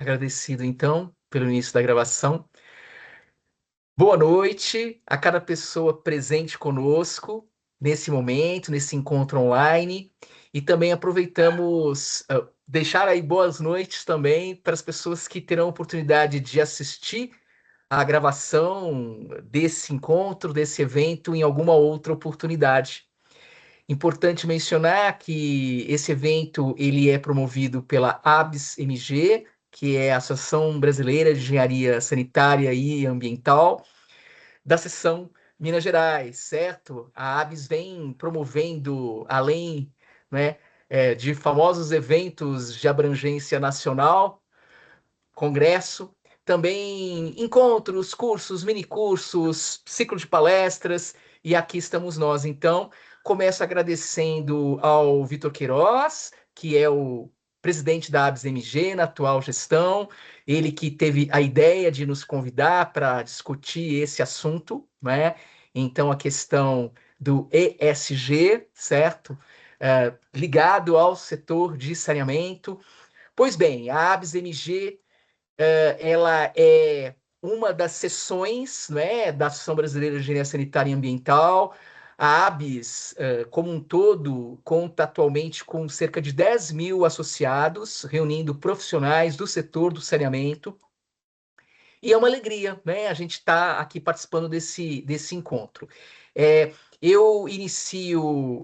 agradecido, então, pelo início da gravação. Boa noite a cada pessoa presente conosco nesse momento, nesse encontro online. E também aproveitamos deixar aí boas noites também para as pessoas que terão oportunidade de assistir a gravação desse encontro, desse evento, em alguma outra oportunidade. Importante mencionar que esse evento ele é promovido pela ABS-MG, que é a Associação Brasileira de Engenharia Sanitária e Ambiental, da seção Minas Gerais, certo? A ABS vem promovendo, além, né, de famosos eventos de abrangência nacional, congresso, também encontros, cursos, minicursos, ciclo de palestras, e aqui estamos nós. Então, começo agradecendo ao Vitor Queiroz, que é o presidente da ABS-MG na atual gestão, ele que teve a ideia de nos convidar para discutir esse assunto, né? Então, a questão do ESG, certo? Ligado ao setor de saneamento. Pois bem, a ABS-MG ela é uma das seções, né, da Associação Brasileira de Engenharia Sanitária e Ambiental. A ABS, como um todo, conta atualmente com cerca de 10 mil associados, reunindo profissionais do setor do saneamento. E é uma alegria, né, a gente está aqui participando desse encontro. Eu inicio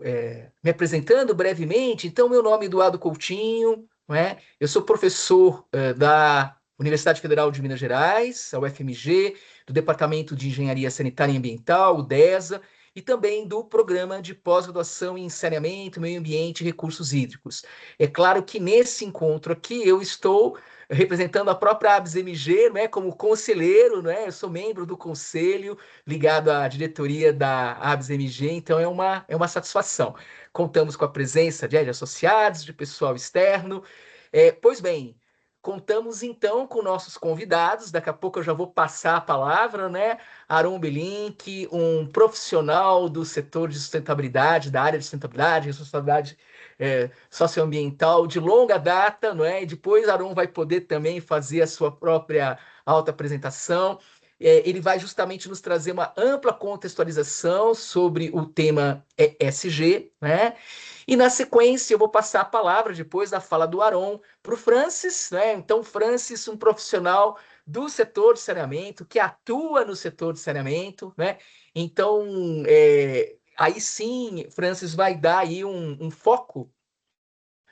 me apresentando brevemente. Então, meu nome é Eduardo Coutinho, não é? Eu sou professor da Universidade Federal de Minas Gerais, a UFMG, do Departamento de Engenharia Sanitária e Ambiental, o DESA, e também do Programa de Pós-Graduação em Saneamento, Meio Ambiente e Recursos Hídricos. É claro que nesse encontro aqui eu estou representando a própria ABS-MG, né, como conselheiro, né, eu sou membro do conselho ligado à diretoria da ABS-MG, então é uma satisfação. Contamos com a presença de associados, de pessoal externo. Pois bem, contamos então com nossos convidados. Daqui a pouco eu já vou passar a palavra, né? Aron Belink, um profissional do setor de sustentabilidade, da área de sustentabilidade, responsabilidade socioambiental de longa data, não é? E depois Aron vai poder também fazer a sua própria auto-apresentação. Ele vai justamente nos trazer uma ampla contextualização sobre o tema ESG, né? E na sequência eu vou passar a palavra, depois da fala do Aron, para o Francis, né? Então, Francis, um profissional do setor de saneamento, que atua no setor de saneamento, né? Então, aí sim, Francis vai dar aí um foco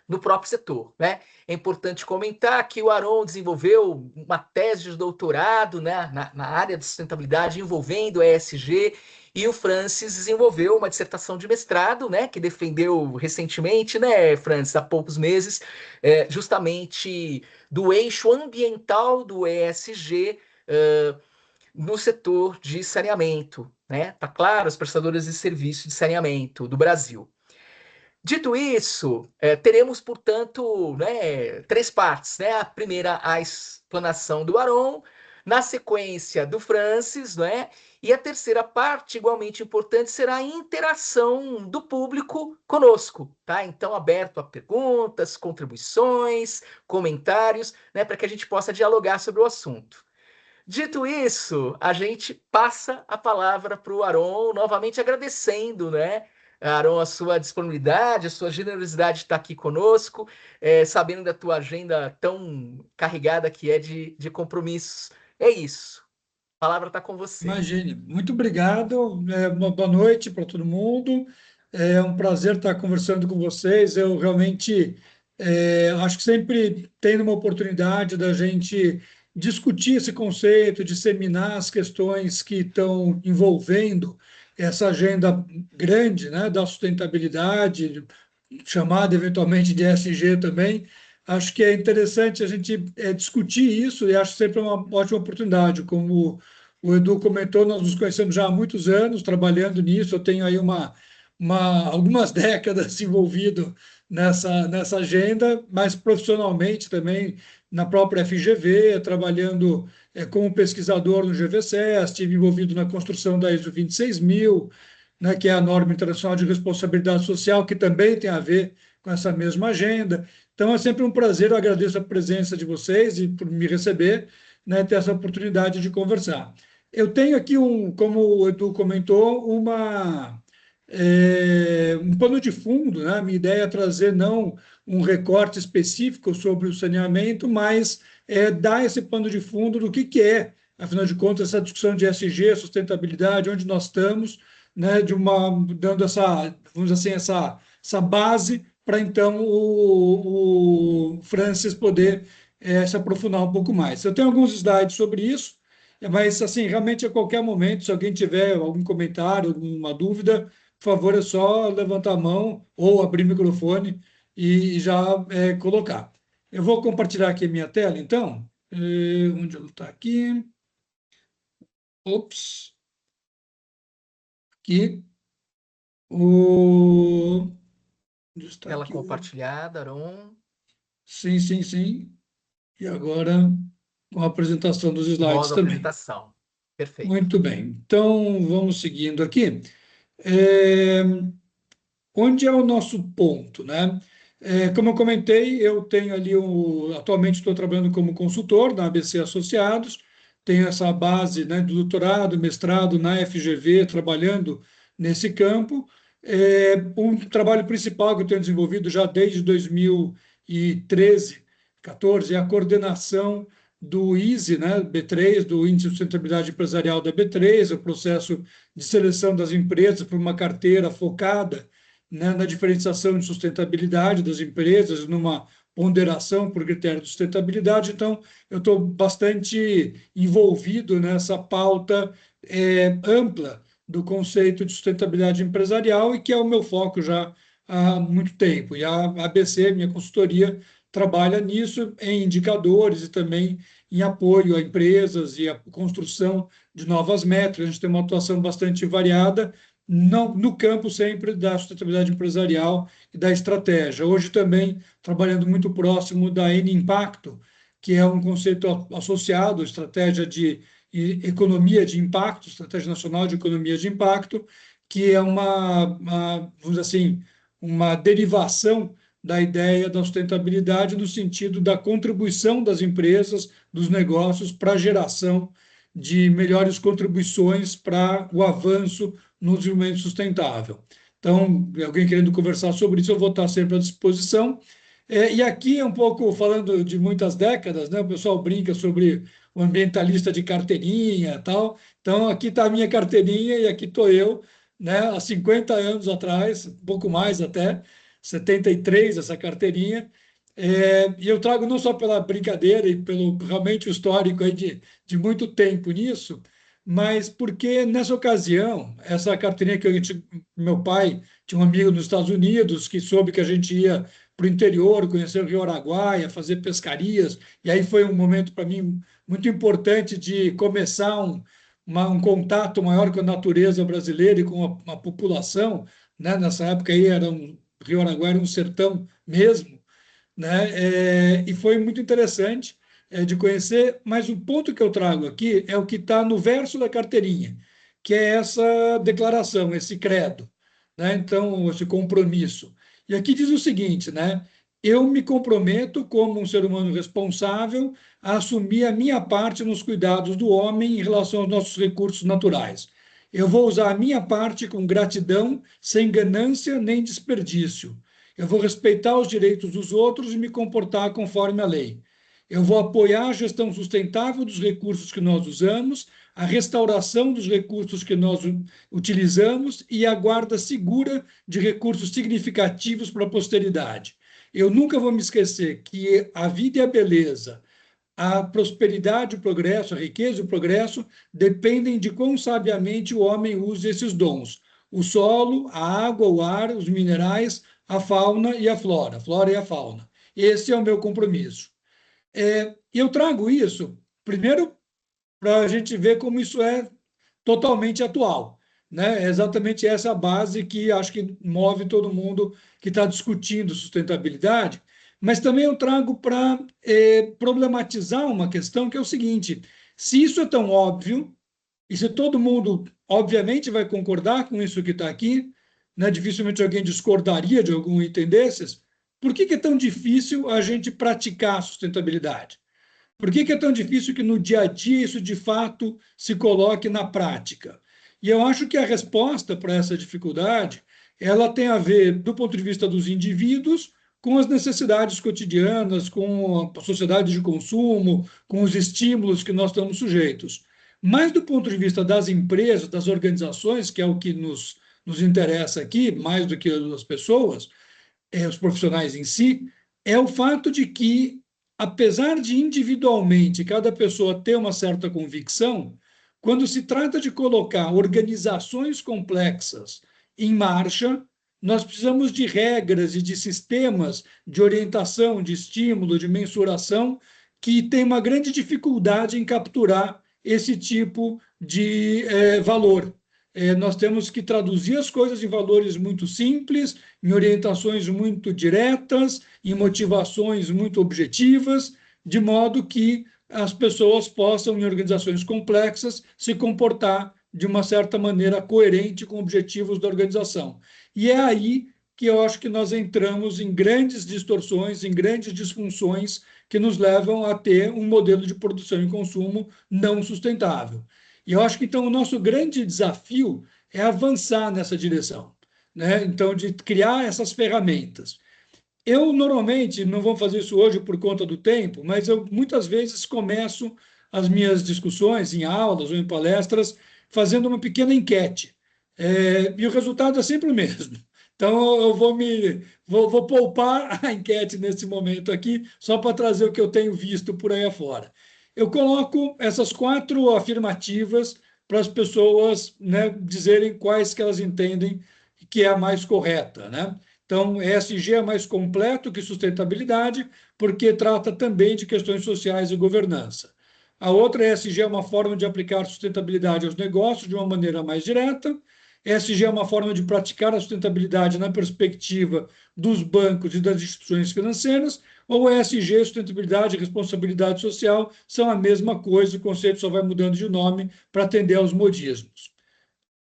no próprio setor, né? É importante comentar que o Aron desenvolveu uma tese de doutorado, né, na área de sustentabilidade envolvendo ESG, e o Francis desenvolveu uma dissertação de mestrado, né, que defendeu recentemente, né, Francis, há poucos meses, justamente do eixo ambiental do ESG no setor de saneamento, né? Tá claro, as prestadoras de serviço de saneamento do Brasil. Dito isso, teremos, portanto, né, três partes, né? A primeira, a explanação do Aron, na sequência do Francis, né? E a terceira parte, igualmente importante, será a interação do público conosco, tá? Então, aberto a perguntas, contribuições, comentários, né, para que a gente possa dialogar sobre o assunto. Dito isso, a gente passa a palavra para o Aron, novamente agradecendo, né, Aron, a sua disponibilidade, a sua generosidade de estar aqui conosco, sabendo da tua agenda tão carregada que é de compromissos. É isso. A palavra está com você. Imagine. Muito obrigado. Uma boa noite para todo mundo. É um prazer estar conversando com vocês. Eu realmente acho que sempre tem uma oportunidade da gente discutir esse conceito, disseminar as questões que estão envolvendo essa agenda grande, né, da sustentabilidade, chamada eventualmente de ESG também. Acho que é interessante a gente discutir isso e acho sempre uma ótima oportunidade. Como o Edu comentou, nós nos conhecemos já há muitos anos trabalhando nisso. Eu tenho aí algumas décadas envolvido nessa agenda, mas profissionalmente também na própria FGV, trabalhando como pesquisador no GVCS, estive envolvido na construção da ISO 26000, né, que é a norma internacional de responsabilidade social, que também tem a ver com essa mesma agenda. Então, é sempre um prazer, eu agradeço a presença de vocês e por me receber, né, ter essa oportunidade de conversar. Eu tenho aqui, como o Edu comentou, um pano de fundo, né? A minha ideia é trazer não um recorte específico sobre o saneamento, mas dar esse pano de fundo do que é, afinal de contas, essa discussão de ESG, sustentabilidade, onde nós estamos, né, dando essa, vamos dizer assim, essa base para então o Francis poder se aprofundar um pouco mais. Eu tenho alguns slides sobre isso, mas assim, realmente a qualquer momento, se alguém tiver algum comentário, alguma dúvida, por favor, é só levantar a mão ou abrir o microfone e já colocar. Eu vou compartilhar aqui a minha tela, então. Onde ela está aqui? Ops, aqui. O... Onde está Tela aqui? compartilhada, Aron. Sim, sim, sim. E agora, com a apresentação dos slides Modo também. apresentação. Perfeito. Muito bem. Então, vamos seguindo aqui. É, Onde é o nosso ponto, né? Como eu comentei, eu tenho ali atualmente estou trabalhando como consultor na ABC Associados, tenho essa base, né, do doutorado, mestrado na FGV, trabalhando nesse campo. Um trabalho principal que eu tenho desenvolvido já desde 2013, 14, é a coordenação do ISE, né, B3, do Índice de Sustentabilidade Empresarial da B3, o processo de seleção das empresas para uma carteira focada, né, na diferenciação de sustentabilidade das empresas, numa ponderação por critério de sustentabilidade. Então, eu estou bastante envolvido nessa pauta ampla do conceito de sustentabilidade empresarial e que é o meu foco já há muito tempo. E a ABC, minha consultoria, trabalha nisso em indicadores e também em apoio a empresas e a construção de novas métricas. A gente tem uma atuação bastante variada, no campo sempre da sustentabilidade empresarial e da estratégia. Hoje também trabalhando muito próximo da N Impacto, que é um conceito associado à estratégia de economia de impacto, estratégia nacional de economia de impacto, que é vamos dizer assim, uma derivação da ideia da sustentabilidade no sentido da contribuição das empresas, dos negócios para a geração de melhores contribuições para o avanço no desenvolvimento sustentável. Então, alguém querendo conversar sobre isso, eu vou estar sempre à disposição. E aqui é um pouco falando de muitas décadas, né? O pessoal brinca sobre o ambientalista de carteirinha e tal. Então, aqui está a minha carteirinha e aqui estou eu, né? Há 50 anos atrás, um pouco mais até, 73 essa carteirinha. E eu trago não só pela brincadeira e pelo realmente o histórico aí de muito tempo nisso, mas porque nessa ocasião, essa carteirinha meu pai tinha um amigo nos Estados Unidos que soube que a gente ia para o interior, conhecer o Rio Araguaia, fazer pescarias, e aí foi um momento para mim muito importante de começar um contato maior com a natureza brasileira e com a população, né? Nessa época aí Rio Araguaia era um sertão mesmo, né? E foi muito interessante de conhecer, mas o ponto que eu trago aqui é o que está no verso da carteirinha, que é essa declaração, esse credo, né? Então, esse compromisso. E aqui diz o seguinte, né? Eu me comprometo como um ser humano responsável a assumir a minha parte nos cuidados do homem em relação aos nossos recursos naturais. Eu vou usar a minha parte com gratidão, sem ganância nem desperdício. Eu vou respeitar os direitos dos outros e me comportar conforme a lei. Eu vou apoiar a gestão sustentável dos recursos que nós usamos, a restauração dos recursos que nós utilizamos e a guarda segura de recursos significativos para a posteridade. Eu nunca vou me esquecer que a vida e a beleza, a prosperidade, o progresso, a riqueza e o progresso dependem de quão sabiamente o homem usa esses dons. O solo, a água, o ar, os minerais, a fauna e a flora e a fauna. Esse é o meu compromisso. E eu trago isso, primeiro, para a gente ver como isso é totalmente atual. Né? É exatamente essa base que acho que move todo mundo que está discutindo sustentabilidade, mas também eu trago para problematizar uma questão que é o seguinte: se isso é tão óbvio, e se todo mundo, obviamente, vai concordar com isso que está aqui, né? Dificilmente alguém discordaria de algum item desses, por que é tão difícil a gente praticar a sustentabilidade? Por que é tão difícil que no dia a dia isso de fato se coloque na prática? E eu acho que a resposta para essa dificuldade ela tem a ver, do ponto de vista dos indivíduos, com as necessidades cotidianas, com a sociedade de consumo, com os estímulos que nós estamos sujeitos. Mas do ponto de vista das empresas, das organizações, que é o que nos interessa aqui, mais do que as pessoas, os profissionais em si, é o fato de que, apesar de individualmente cada pessoa ter uma certa convicção, quando se trata de colocar organizações complexas em marcha, nós precisamos de regras e de sistemas de orientação, de estímulo, de mensuração, que tem uma grande dificuldade em capturar esse tipo de valor. Nós temos que traduzir as coisas em valores muito simples, em orientações muito diretas, em motivações muito objetivas, de modo que as pessoas possam, em organizações complexas, se comportar de uma certa maneira coerente com objetivos da organização. E é aí que eu acho que nós entramos em grandes distorções, em grandes disfunções que nos levam a ter um modelo de produção e consumo não sustentável. E eu acho que, então, o nosso grande desafio é avançar nessa direção, né? Então, de criar essas ferramentas. Eu, normalmente, não vou fazer isso hoje por conta do tempo, mas eu, muitas vezes, começo as minhas discussões em aulas ou em palestras fazendo uma pequena enquete. E o resultado é sempre o mesmo. Então, eu vou poupar a enquete nesse momento aqui, só para trazer o que eu tenho visto por aí afora. Eu coloco essas 4 afirmativas para as pessoas, né, dizerem quais que elas entendem que é a mais correta, né? Então, ESG é mais completo que sustentabilidade, porque trata também de questões sociais e governança. A outra, ESG é uma forma de aplicar sustentabilidade aos negócios de uma maneira mais direta. ESG é uma forma de praticar a sustentabilidade na perspectiva dos bancos e das instituições financeiras. Ou ESG, sustentabilidade e responsabilidade social são a mesma coisa, o conceito só vai mudando de nome para atender aos modismos.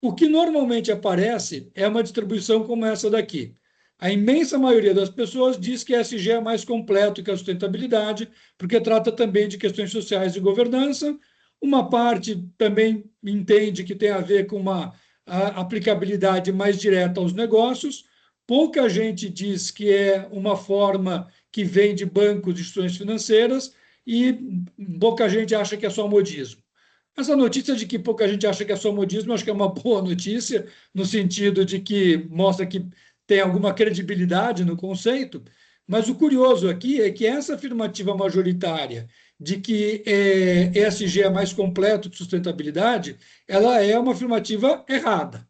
O que normalmente aparece é uma distribuição como essa daqui. A imensa maioria das pessoas diz que a ESG é mais completo que a sustentabilidade, porque trata também de questões sociais e governança. Uma parte também entende que tem a ver com uma aplicabilidade mais direta aos negócios. Pouca gente diz que é uma forma que vem de bancos e instituições financeiras, e pouca gente acha que é só modismo. Essa notícia de que pouca gente acha que é só modismo, acho que é uma boa notícia, no sentido de que mostra que tem alguma credibilidade no conceito, mas o curioso aqui é que essa afirmativa majoritária de que ESG é mais completo que sustentabilidade, ela é uma afirmativa errada,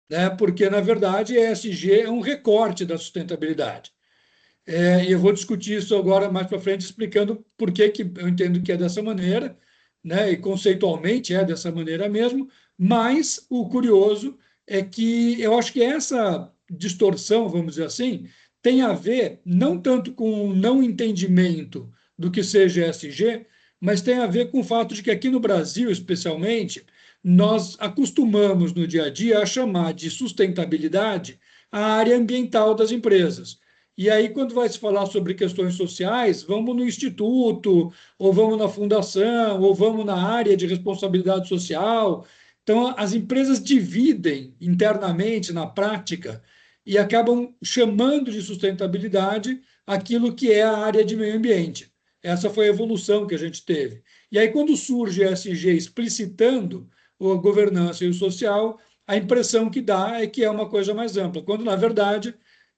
né? Porque, na verdade, ESG é um recorte da sustentabilidade. E eu vou discutir isso agora mais para frente, explicando por que eu entendo que é dessa maneira, né? E conceitualmente é dessa maneira mesmo, mas o curioso é que eu acho que essa distorção, vamos dizer assim, tem a ver não tanto com o não entendimento do que seja ESG, mas tem a ver com o fato de que aqui no Brasil, especialmente, nós acostumamos no dia a dia a chamar de sustentabilidade a área ambiental das empresas. E aí, quando vai se falar sobre questões sociais, vamos no instituto, ou vamos na fundação, ou vamos na área de responsabilidade social. Então, as empresas dividem internamente, na prática, e acabam chamando de sustentabilidade aquilo que é a área de meio ambiente. Essa foi a evolução que a gente teve. E aí, quando surge a ESG explicitando a governança e o social, a impressão que dá é que é uma coisa mais ampla, quando, na verdade,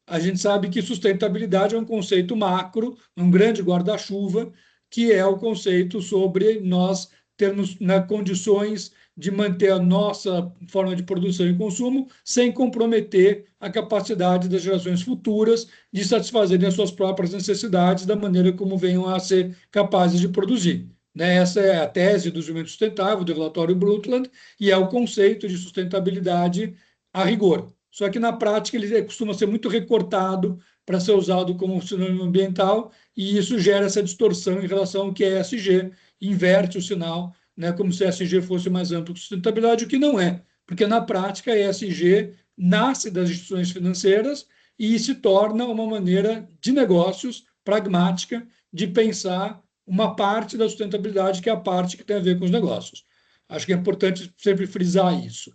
a gente sabe que sustentabilidade é um conceito macro, um grande guarda-chuva, que é o conceito sobre nós termos, né, condições de manter a nossa forma de produção e consumo sem comprometer a capacidade das gerações futuras de satisfazerem as suas próprias necessidades da maneira como venham a ser capazes de produzir. Né? Essa é a tese do desenvolvimento sustentável, do relatório Brundtland, e é o conceito de sustentabilidade a rigor. Só que, na prática, ele costuma ser muito recortado para ser usado como sinônimo ambiental, e isso gera essa distorção em relação ao que é ESG, inverte o sinal, né, como se ESG fosse mais amplo que sustentabilidade, o que não é, porque, na prática, a ESG nasce das instituições financeiras e se torna uma maneira de negócios pragmática de pensar uma parte da sustentabilidade, que é a parte que tem a ver com os negócios. Acho que é importante sempre frisar isso,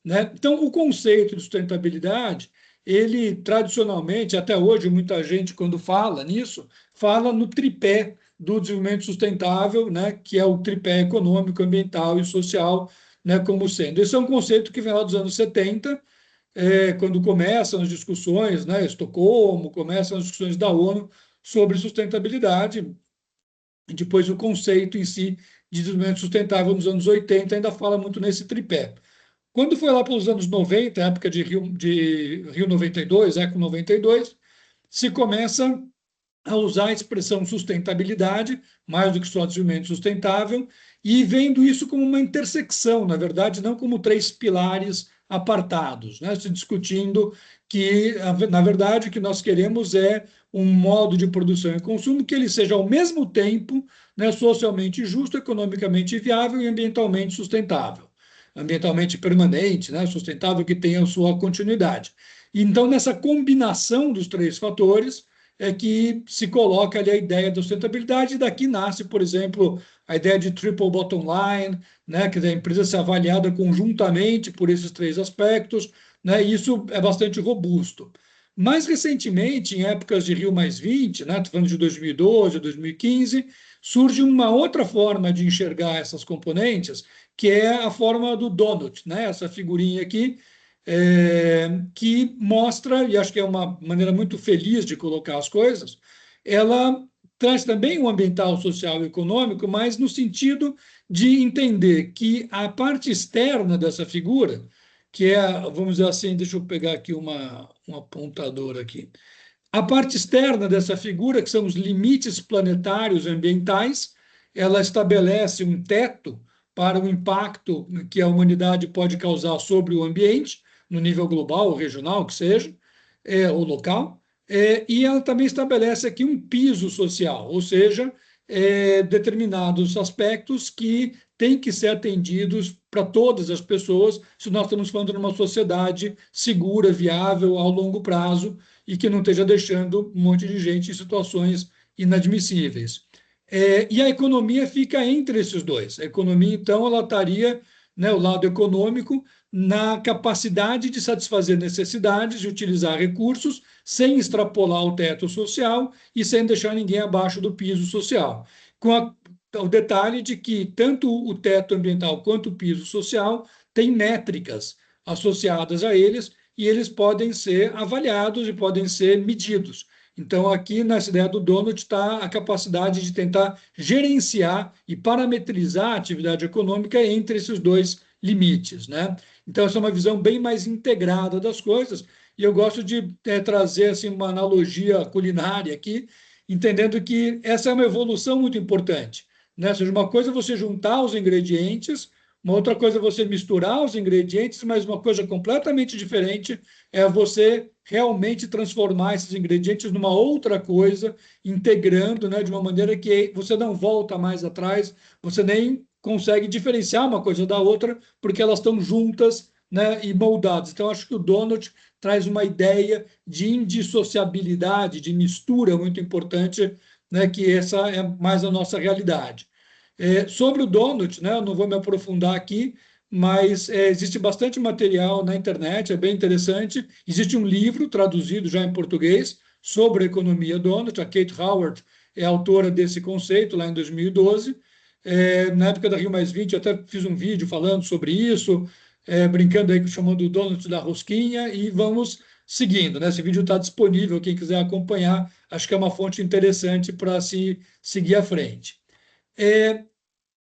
né? Então, o conceito de sustentabilidade, ele tradicionalmente, até hoje, muita gente, quando fala nisso, fala no tripé do desenvolvimento sustentável, né, que é o tripé econômico, ambiental e social, né, como sendo. Esse é um conceito que vem lá dos anos 70, quando começam as discussões, né, Estocolmo, começam as discussões da ONU sobre sustentabilidade. E depois o conceito em si de desenvolvimento sustentável nos anos 80 ainda fala muito nesse tripé. Quando foi lá pelos anos 90, época de Rio 92, Eco 92, se começa a usar a expressão sustentabilidade, mais do que só desenvolvimento sustentável, e vendo isso como uma intersecção, na verdade, não como três pilares apartados, né? Se discutindo que, na verdade, o que nós queremos é um modo de produção e consumo que ele seja, ao mesmo tempo, né, socialmente justo, economicamente viável e ambientalmente sustentável. Ambientalmente permanente, né, sustentável, que tenha a sua continuidade. Então, nessa combinação dos três fatores, é que se coloca ali a ideia da sustentabilidade, e daqui nasce, por exemplo, a ideia de triple bottom line, né, que a empresa ser avaliada conjuntamente por esses três aspectos, né, e isso é bastante robusto. Mais recentemente, em épocas de Rio+20, né, falando de 2012, 2015, surge uma outra forma de enxergar essas componentes, que é a forma do donut, né, essa figurinha aqui, que mostra, e acho que é uma maneira muito feliz de colocar as coisas, ela traz também o ambiental, social e econômico, mas no sentido de entender que a parte externa dessa figura, que é, vamos dizer assim, deixa eu pegar aqui um apontador aqui, a parte externa dessa figura, que são os limites planetários ambientais, ela estabelece um teto para o impacto que a humanidade pode causar sobre o ambiente, no nível global ou regional, que seja, ou local, e ela também estabelece aqui um piso social, ou seja, determinados aspectos que têm que ser atendidos para todas as pessoas, se nós estamos falando de uma sociedade segura, viável, ao longo prazo, e que não esteja deixando um monte de gente em situações inadmissíveis. E a economia fica entre esses dois. A economia, então, ela estaria, né, o lado econômico, na capacidade de satisfazer necessidades, de utilizar recursos, sem extrapolar o teto social e sem deixar ninguém abaixo do piso social. O detalhe de que tanto o teto ambiental quanto o piso social têm métricas associadas a eles, e eles podem ser avaliados e podem ser medidos. Então, aqui nessa ideia do donut está a capacidade de tentar gerenciar e parametrizar a atividade econômica entre esses dois limites, né? Então, essa é uma visão bem mais integrada das coisas, e eu gosto de trazer assim, uma analogia culinária aqui, entendendo que essa é uma evolução muito importante, né? Ou seja, uma coisa é você juntar os ingredientes, uma outra coisa é você misturar os ingredientes, mas uma coisa completamente diferente é você realmente transformar esses ingredientes numa outra coisa, integrando, né, de uma maneira que você não volta mais atrás, você nem consegue diferenciar uma coisa da outra, porque elas estão juntas, né, e moldadas. Então, acho que o donut traz uma ideia de indissociabilidade, de mistura muito importante, né, que essa é mais a nossa realidade. Sobre o donut, né, eu não vou me aprofundar aqui, mas existe bastante material na internet, é bem interessante. Existe um livro traduzido já em português sobre a economia donut. A Kate Howard é autora desse conceito lá em 2012. Na época da Rio+20, eu até fiz um vídeo falando sobre isso, brincando aí, chamando o donut da rosquinha, e vamos seguindo, né? Esse vídeo está disponível, quem quiser acompanhar, acho que é uma fonte interessante para se seguir à frente.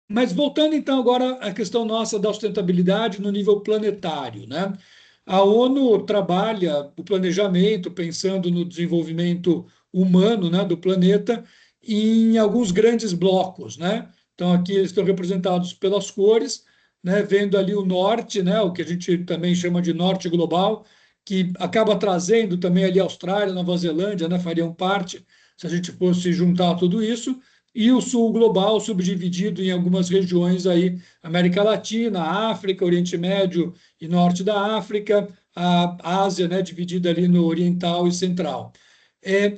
Mas voltando então agora à questão nossa da sustentabilidade no nível planetário, né? A ONU trabalha o planejamento pensando no desenvolvimento humano, né, do planeta em alguns grandes blocos, né? Então aqui eles estão representados pelas cores, né, vendo ali o norte, né, o que a gente também chama de norte global, que acaba trazendo também ali a Austrália, Nova Zelândia, né, fariam parte se a gente fosse juntar tudo isso, e o sul global subdividido em algumas regiões aí, América Latina, África, Oriente Médio e Norte da África, a Ásia, né, dividida ali no oriental e central.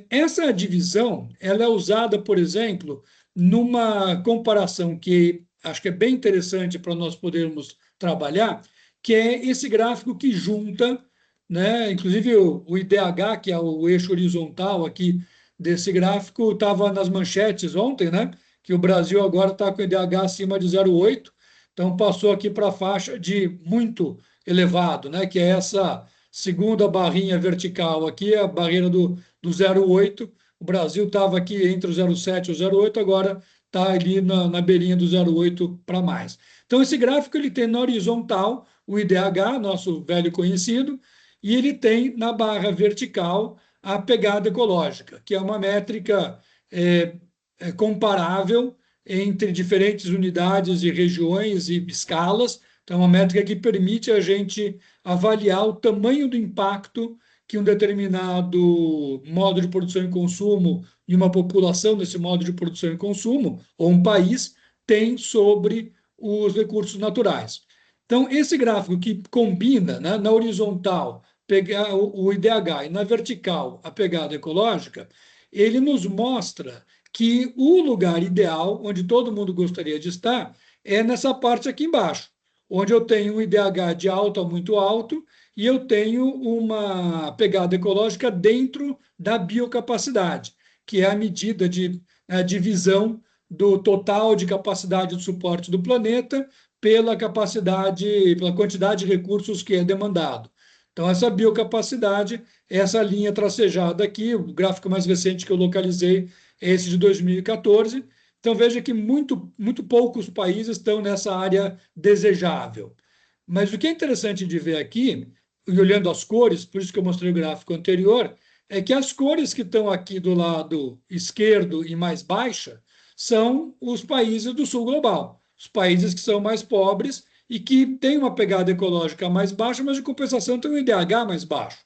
Essa divisão ela é usada, por exemplo, numa comparação que acho que é bem interessante para nós podermos trabalhar, que é esse gráfico que junta, né, inclusive o IDH, que é o eixo horizontal aqui desse gráfico, estava nas manchetes ontem, né, que o Brasil agora está com o IDH acima de 0,8, então passou aqui para a faixa de muito elevado, né, que é essa segunda barrinha vertical aqui, a barreira do 0,8. O Brasil estava aqui entre o 0,7 e o 0,8, agora está ali na beirinha do 0,8 para mais. Então, esse gráfico ele tem na horizontal o IDH, nosso velho conhecido, e ele tem na barra vertical a pegada ecológica, que é uma métrica é, comparável entre diferentes unidades e regiões e escalas. Então, é uma métrica que permite a gente avaliar o tamanho do impacto que um determinado modo de produção e consumo e uma população desse modo de produção e consumo, ou um país, tem sobre os recursos naturais. Então, esse gráfico que combina, né, na horizontal pegar o IDH e na vertical a pegada ecológica, ele nos mostra que o lugar ideal, onde todo mundo gostaria de estar, é nessa parte aqui embaixo, onde eu tenho um IDH de alto a muito alto e eu tenho uma pegada ecológica dentro da biocapacidade, que é a medida de divisão do total de capacidade de suporte do planeta pela capacidade, pela quantidade de recursos que é demandado. Então, essa biocapacidade, essa linha tracejada aqui, o gráfico mais recente que eu localizei é esse de 2014. Então, veja que muito poucos países estão nessa área desejável. Mas o que é interessante de ver aqui, e olhando as cores, por isso que eu mostrei o gráfico anterior, é que as cores que estão aqui do lado esquerdo e mais baixa são os países do sul global, os países que são mais pobres e que têm uma pegada ecológica mais baixa, mas de compensação têm um IDH mais baixo.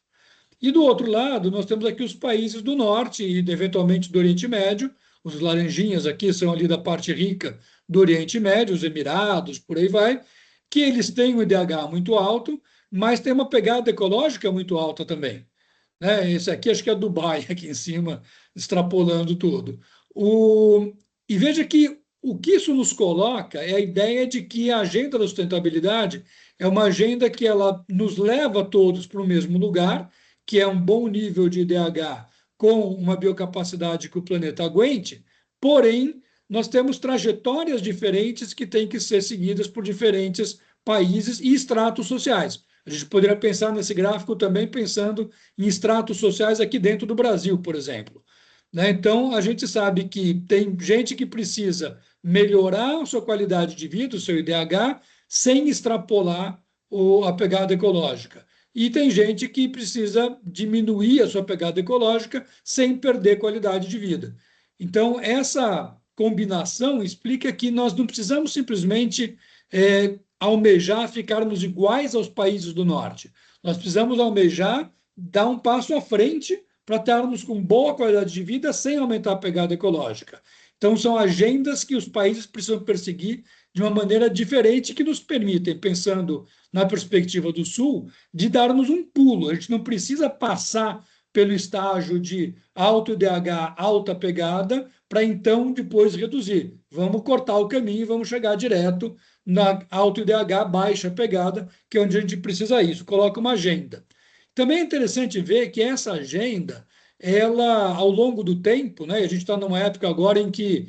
E do outro lado, nós temos aqui os países do norte e, eventualmente, do Oriente Médio. Os laranjinhas aqui são ali da parte rica do Oriente Médio, os Emirados, por aí vai, que eles têm um IDH muito alto, mas tem uma pegada ecológica muito alta também. Né? Esse aqui acho que é Dubai, aqui em cima, extrapolando tudo. E veja que o que isso nos coloca é a ideia de que a agenda da sustentabilidade é uma agenda que ela nos leva todos para o mesmo lugar, que é um bom nível de IDH com uma biocapacidade que o planeta aguente, porém, nós temos trajetórias diferentes que têm que ser seguidas por diferentes países e estratos sociais. A gente poderia pensar nesse gráfico também pensando em estratos sociais aqui dentro do Brasil, por exemplo. Né? Então, a gente sabe que tem gente que precisa melhorar a sua qualidade de vida, o seu IDH, sem extrapolar a pegada ecológica. E tem gente que precisa diminuir a sua pegada ecológica sem perder qualidade de vida. Então, essa combinação explica que nós não precisamos simplesmente almejar ficarmos iguais aos países do norte. Nós precisamos almejar dar um passo à frente para estarmos com boa qualidade de vida sem aumentar a pegada ecológica. Então, são agendas que os países precisam perseguir de uma maneira diferente que nos permitem, pensando na perspectiva do Sul, de darmos um pulo. A gente não precisa passar pelo estágio de alto IDH, alta pegada, para então depois reduzir. Vamos cortar o caminho e vamos chegar direto na alto IDH, baixa pegada, que é onde a gente precisa isso. Coloca uma agenda. Também é interessante ver que essa agenda, ela, ao longo do tempo, né, a gente está numa época agora em que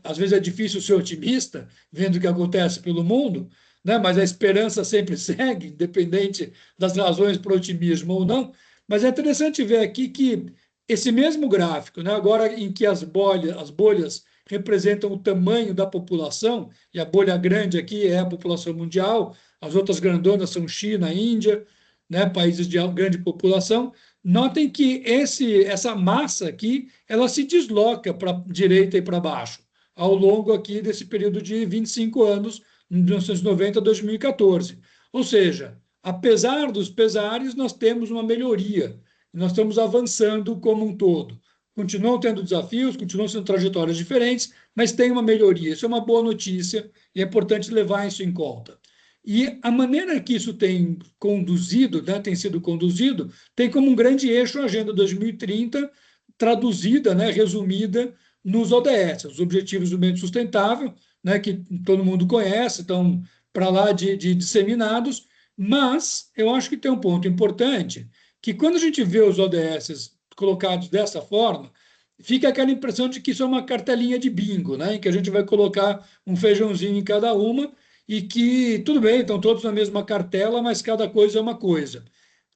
às vezes é difícil ser otimista, vendo o que acontece pelo mundo, né, mas a esperança sempre segue, independente das razões para o otimismo ou não. Mas é interessante ver aqui que esse mesmo gráfico, né, agora em que as bolhas representam o tamanho da população, e a bolha grande aqui é a população mundial, as outras grandonas são China, Índia, né, países de grande população. Notem que essa massa aqui, ela se desloca para a direita e para baixo, ao longo aqui desse período de 25 anos, de 1990 a 2014. Ou seja, apesar dos pesares, nós temos uma melhoria, nós estamos avançando como um todo. Continuam tendo desafios, continuam sendo trajetórias diferentes, mas tem uma melhoria. Isso é uma boa notícia e é importante levar isso em conta. E a maneira que isso tem conduzido, né, tem sido conduzido, tem como um grande eixo a Agenda 2030, traduzida, né, resumida nos ODS, os Objetivos do Desenvolvimento Sustentável, né, que todo mundo conhece, estão para lá de disseminados, mas eu acho que tem um ponto importante, que quando a gente vê os ODS colocados dessa forma, fica aquela impressão de que isso é uma cartelinha de bingo, né, em que a gente vai colocar um feijãozinho em cada uma, e que, tudo bem, estão todos na mesma cartela, mas cada coisa é uma coisa.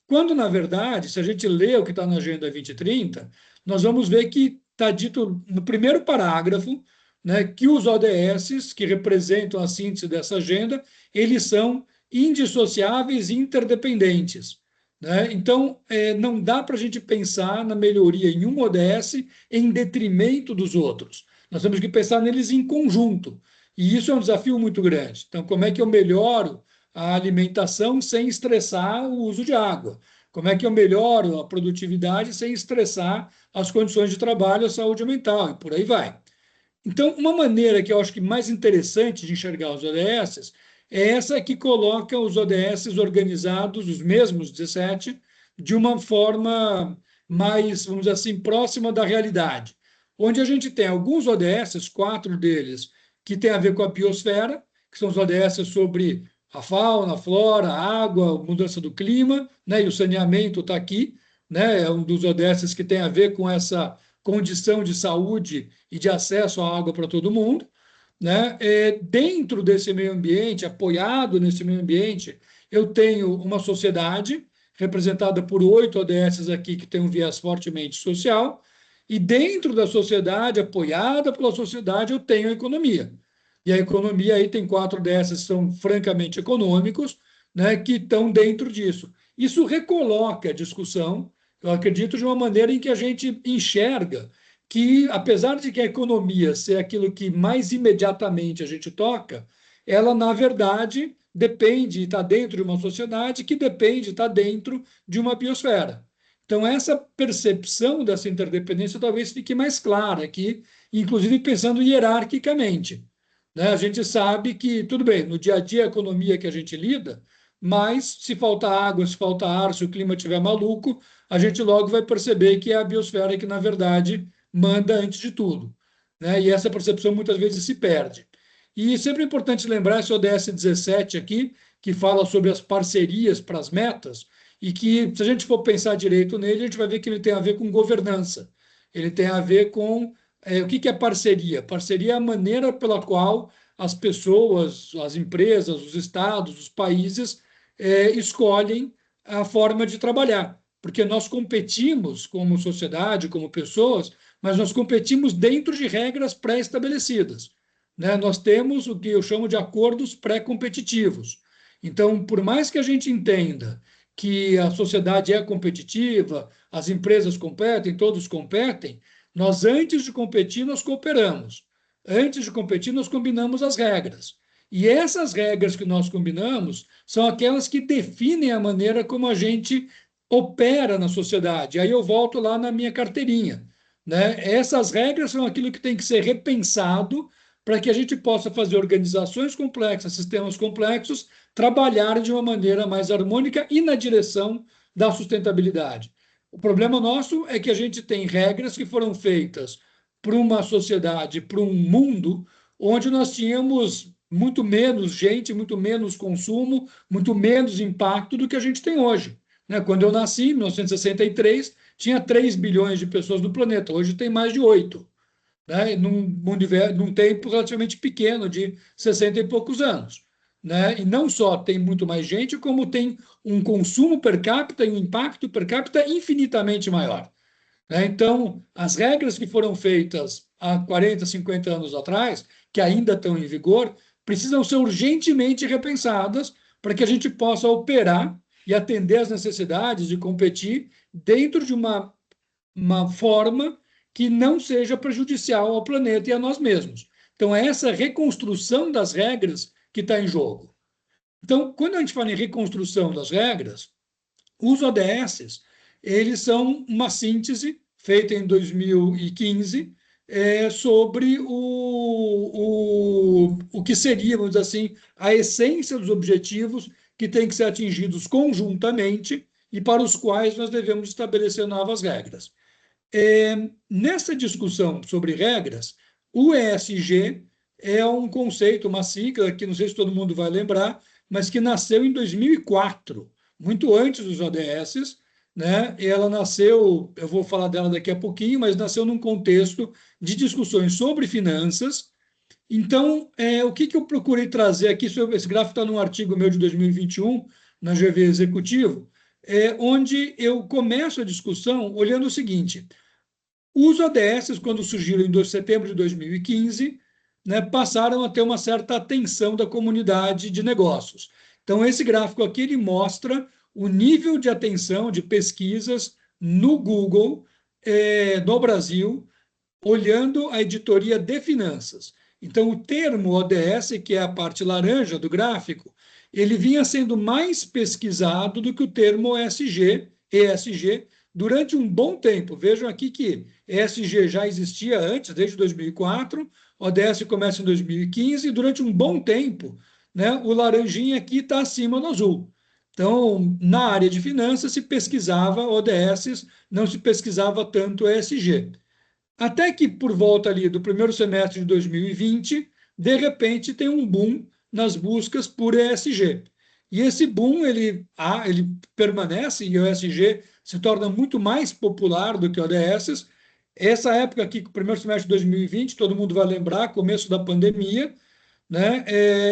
Quando, na verdade, se a gente lê o que está na Agenda 2030, nós vamos ver que está dito no primeiro parágrafo, né, que os ODS, que representam a síntese dessa agenda, eles são indissociáveis e interdependentes. Né? Então, não dá para a gente pensar na melhoria em um ODS em detrimento dos outros. Nós temos que pensar neles em conjunto. E isso é um desafio muito grande. Então, como é que eu melhoro a alimentação sem estressar o uso de água? Como é que eu melhoro a produtividade sem estressar as condições de trabalho, a saúde mental, e por aí vai. Então, uma maneira que eu acho que mais interessante de enxergar os ODS é essa que coloca os ODS organizados, os mesmos 17, de uma forma mais, vamos dizer assim, próxima da realidade. Onde a gente tem alguns ODS, 4 deles, que têm a ver com a biosfera, que são os ODS sobre a fauna, a flora, a água, a mudança do clima, né? E o saneamento está aqui, né? É um dos ODS que tem a ver com essa condição de saúde e de acesso à água para todo mundo. Né? Dentro desse meio ambiente, apoiado nesse meio ambiente, eu tenho uma sociedade representada por 8 ODS aqui que tem um viés fortemente social, e dentro da sociedade, apoiada pela sociedade, eu tenho a economia. E a economia aí tem 4 ODS que são francamente econômicos, né, que estão dentro disso. Isso recoloca a discussão, eu acredito, de uma maneira em que a gente enxerga que, apesar de que a economia ser aquilo que mais imediatamente a gente toca, ela, na verdade, depende, está dentro de uma sociedade que depende, está dentro de uma biosfera. Então, essa percepção dessa interdependência talvez fique mais clara aqui, inclusive pensando hierarquicamente. Né? A gente sabe que, tudo bem, no dia a dia, a economia que a gente lida, mas se falta água, se falta ar, se o clima estiver maluco, a gente logo vai perceber que é a biosfera que, na verdade, manda antes de tudo. Né? E essa percepção muitas vezes se perde. E sempre é importante lembrar esse ODS 17 aqui, que fala sobre as parcerias para as metas, e que, se a gente for pensar direito nele, a gente vai ver que ele tem a ver com governança. Ele tem a ver com o que é parceria? Parceria é a maneira pela qual as pessoas, as empresas, os estados, os países escolhem a forma de trabalhar. Porque nós competimos como sociedade, como pessoas, mas nós competimos dentro de regras pré-estabelecidas. Né? Nós temos o que eu chamo de acordos pré-competitivos. Então, por mais que a gente entenda que a sociedade é competitiva, as empresas competem, todos competem, nós, antes de competir, nós cooperamos. Antes de competir, nós combinamos as regras. E essas regras que nós combinamos são aquelas que definem a maneira como a gente opera na sociedade. Aí eu volto lá na minha carteirinha. Né? Essas regras são aquilo que tem que ser repensado para que a gente possa fazer organizações complexas, sistemas complexos, trabalharem de uma maneira mais harmônica e na direção da sustentabilidade. O problema nosso é que a gente tem regras que foram feitas para uma sociedade, para um mundo onde nós tínhamos muito menos gente, muito menos consumo, muito menos impacto do que a gente tem hoje. Né? Quando eu nasci, em 1963, tinha 3 bilhões de pessoas no planeta, hoje tem mais de 8, né? Num tempo relativamente pequeno, de 60 e poucos anos. Né? E não só tem muito mais gente, como tem um consumo per capita e um impacto per capita infinitamente maior. Né? Então, as regras que foram feitas há 40, 50 anos atrás, que ainda estão em vigor, precisam ser urgentemente repensadas para que a gente possa operar e atender às necessidades de competir dentro de uma forma que não seja prejudicial ao planeta e a nós mesmos. Então, é essa reconstrução das regras que está em jogo. Então, quando a gente fala em reconstrução das regras, os ODS, eles são uma síntese feita em 2015, sobre o que seria, vamos dizer assim, a essência dos objetivos que têm que ser atingidos conjuntamente e para os quais nós devemos estabelecer novas regras. Nessa discussão sobre regras, o ESG é um conceito, uma sigla que não sei se todo mundo vai lembrar, mas que nasceu em 2004, muito antes dos ODS, né? Ela nasceu, eu vou falar dela daqui a pouquinho, mas nasceu num contexto de discussões sobre finanças. Então, o que eu procurei trazer aqui, esse gráfico está num artigo meu de 2021, na GV Executivo, onde eu começo a discussão olhando o seguinte: os ODS, quando surgiram em setembro de 2015, né, passaram a ter uma certa atenção da comunidade de negócios. Então, esse gráfico aqui ele mostra o nível de atenção de pesquisas no Google, no Brasil, olhando a editoria de finanças. Então, o termo ODS, que é a parte laranja do gráfico, ele vinha sendo mais pesquisado do que o termo ESG, durante um bom tempo. Vejam aqui que ESG já existia antes, desde 2004, ODS começa em 2015, e durante um bom tempo, né, o laranjinha aqui está acima do azul. Então, na área de finanças se pesquisava ODS, não se pesquisava tanto ESG. Até que, por volta ali do primeiro semestre de 2020, de repente tem um boom nas buscas por ESG. E esse boom ele permanece e o ESG se torna muito mais popular do que o ODS. Essa época aqui, o primeiro semestre de 2020, todo mundo vai lembrar, começo da pandemia, né?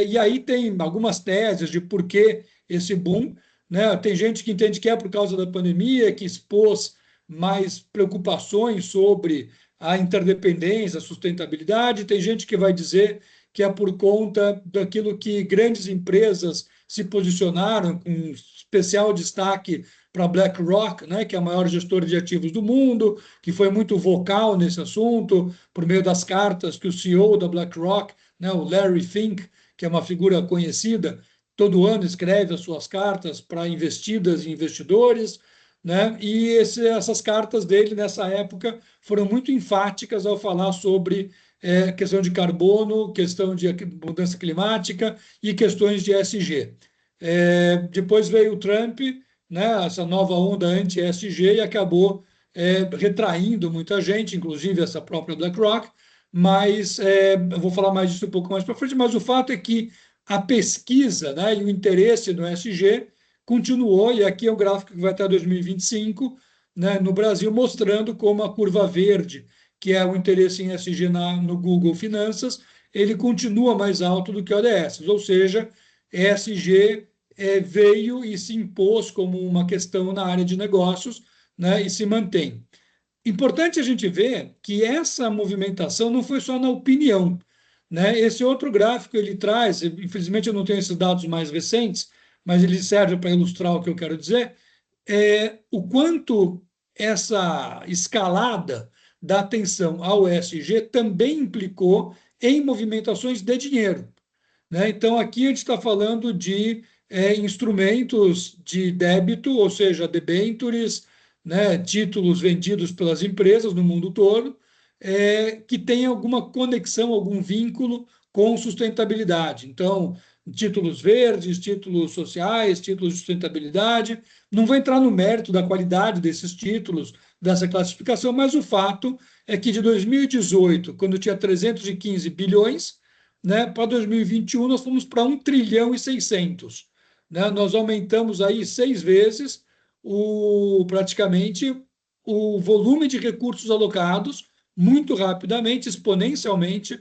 E aí tem algumas teses de por que esse boom, né? Tem gente que entende que é por causa da pandemia, que expôs mais preocupações sobre a interdependência, a sustentabilidade. Tem gente que vai dizer que é por conta daquilo que grandes empresas se posicionaram, com especial destaque para a BlackRock, né, que é a maior gestora de ativos do mundo, que foi muito vocal nesse assunto, por meio das cartas que o CEO da BlackRock, né, o Larry Fink, que é uma figura conhecida, todo ano escreve as suas cartas para investidas e investidores, né? E essas cartas dele, nessa época, foram muito enfáticas ao falar sobre questão de carbono, questão de mudança climática e questões de ESG. Depois veio o Trump, né, essa nova onda anti-ESG, e acabou retraindo muita gente, inclusive essa própria BlackRock, mas eu vou falar mais disso um pouco mais para frente, mas o fato é que a pesquisa, né, e o interesse no ESG continuou, e aqui é o gráfico que vai até 2025, né, no Brasil, mostrando como a curva verde, que é o interesse em ESG no Google Finanças, ele continua mais alto do que o ODS, ou seja, ESG veio e se impôs como uma questão na área de negócios, né, e se mantém. Importante a gente ver que essa movimentação não foi só na opinião, né? Esse outro gráfico ele traz, infelizmente eu não tenho esses dados mais recentes, mas ele serve para ilustrar o que eu quero dizer, o quanto essa escalada da atenção ao ESG também implicou em movimentações de dinheiro, né? Então, aqui a gente está falando de instrumentos de débito, ou seja, debentures, né, títulos vendidos pelas empresas no mundo todo, que têm alguma conexão, algum vínculo com sustentabilidade. Então, títulos verdes, títulos sociais, títulos de sustentabilidade. Não vou entrar no mérito da qualidade desses títulos, dessa classificação, mas o fato é que de 2018, quando tinha 315 bilhões, né, para 2021 nós fomos para 1 trilhão e 600, né? Nós aumentamos aí 6 vezes praticamente o volume de recursos alocados muito rapidamente, exponencialmente,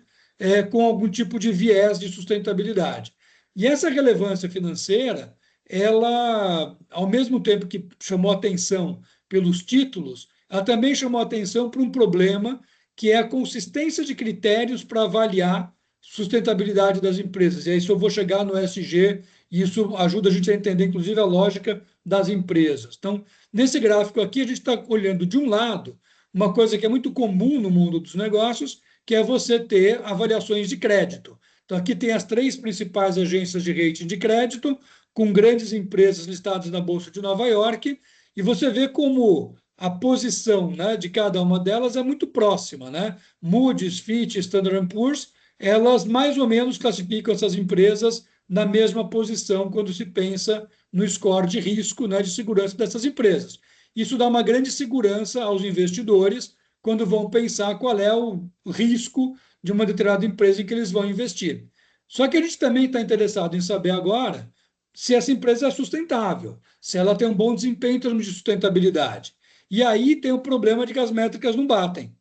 com algum tipo de viés de sustentabilidade. E essa relevância financeira, ela, ao mesmo tempo que chamou atenção pelos títulos, ela também chamou atenção para um problema que é a consistência de critérios para avaliar sustentabilidade das empresas. E aí, se eu vou chegar no ESG, isso ajuda a gente a entender, inclusive, a lógica das empresas. Então, nesse gráfico aqui, a gente está olhando, de um lado, uma coisa que é muito comum no mundo dos negócios, que é você ter avaliações de crédito. Então, aqui tem as 3 principais agências de rating de crédito, com grandes empresas listadas na Bolsa de Nova York, e você vê como a posição, né, de cada uma delas é muito próxima, né? Moody's, Fitch, Standard Poor's, elas mais ou menos classificam essas empresas na mesma posição quando se pensa no score de risco, né, de segurança dessas empresas. Isso dá uma grande segurança aos investidores quando vão pensar qual é o risco de uma determinada empresa em que eles vão investir. Só que a gente também está interessado em saber agora se essa empresa é sustentável, se ela tem um bom desempenho em termos de sustentabilidade. E aí tem o problema de que as métricas não batem.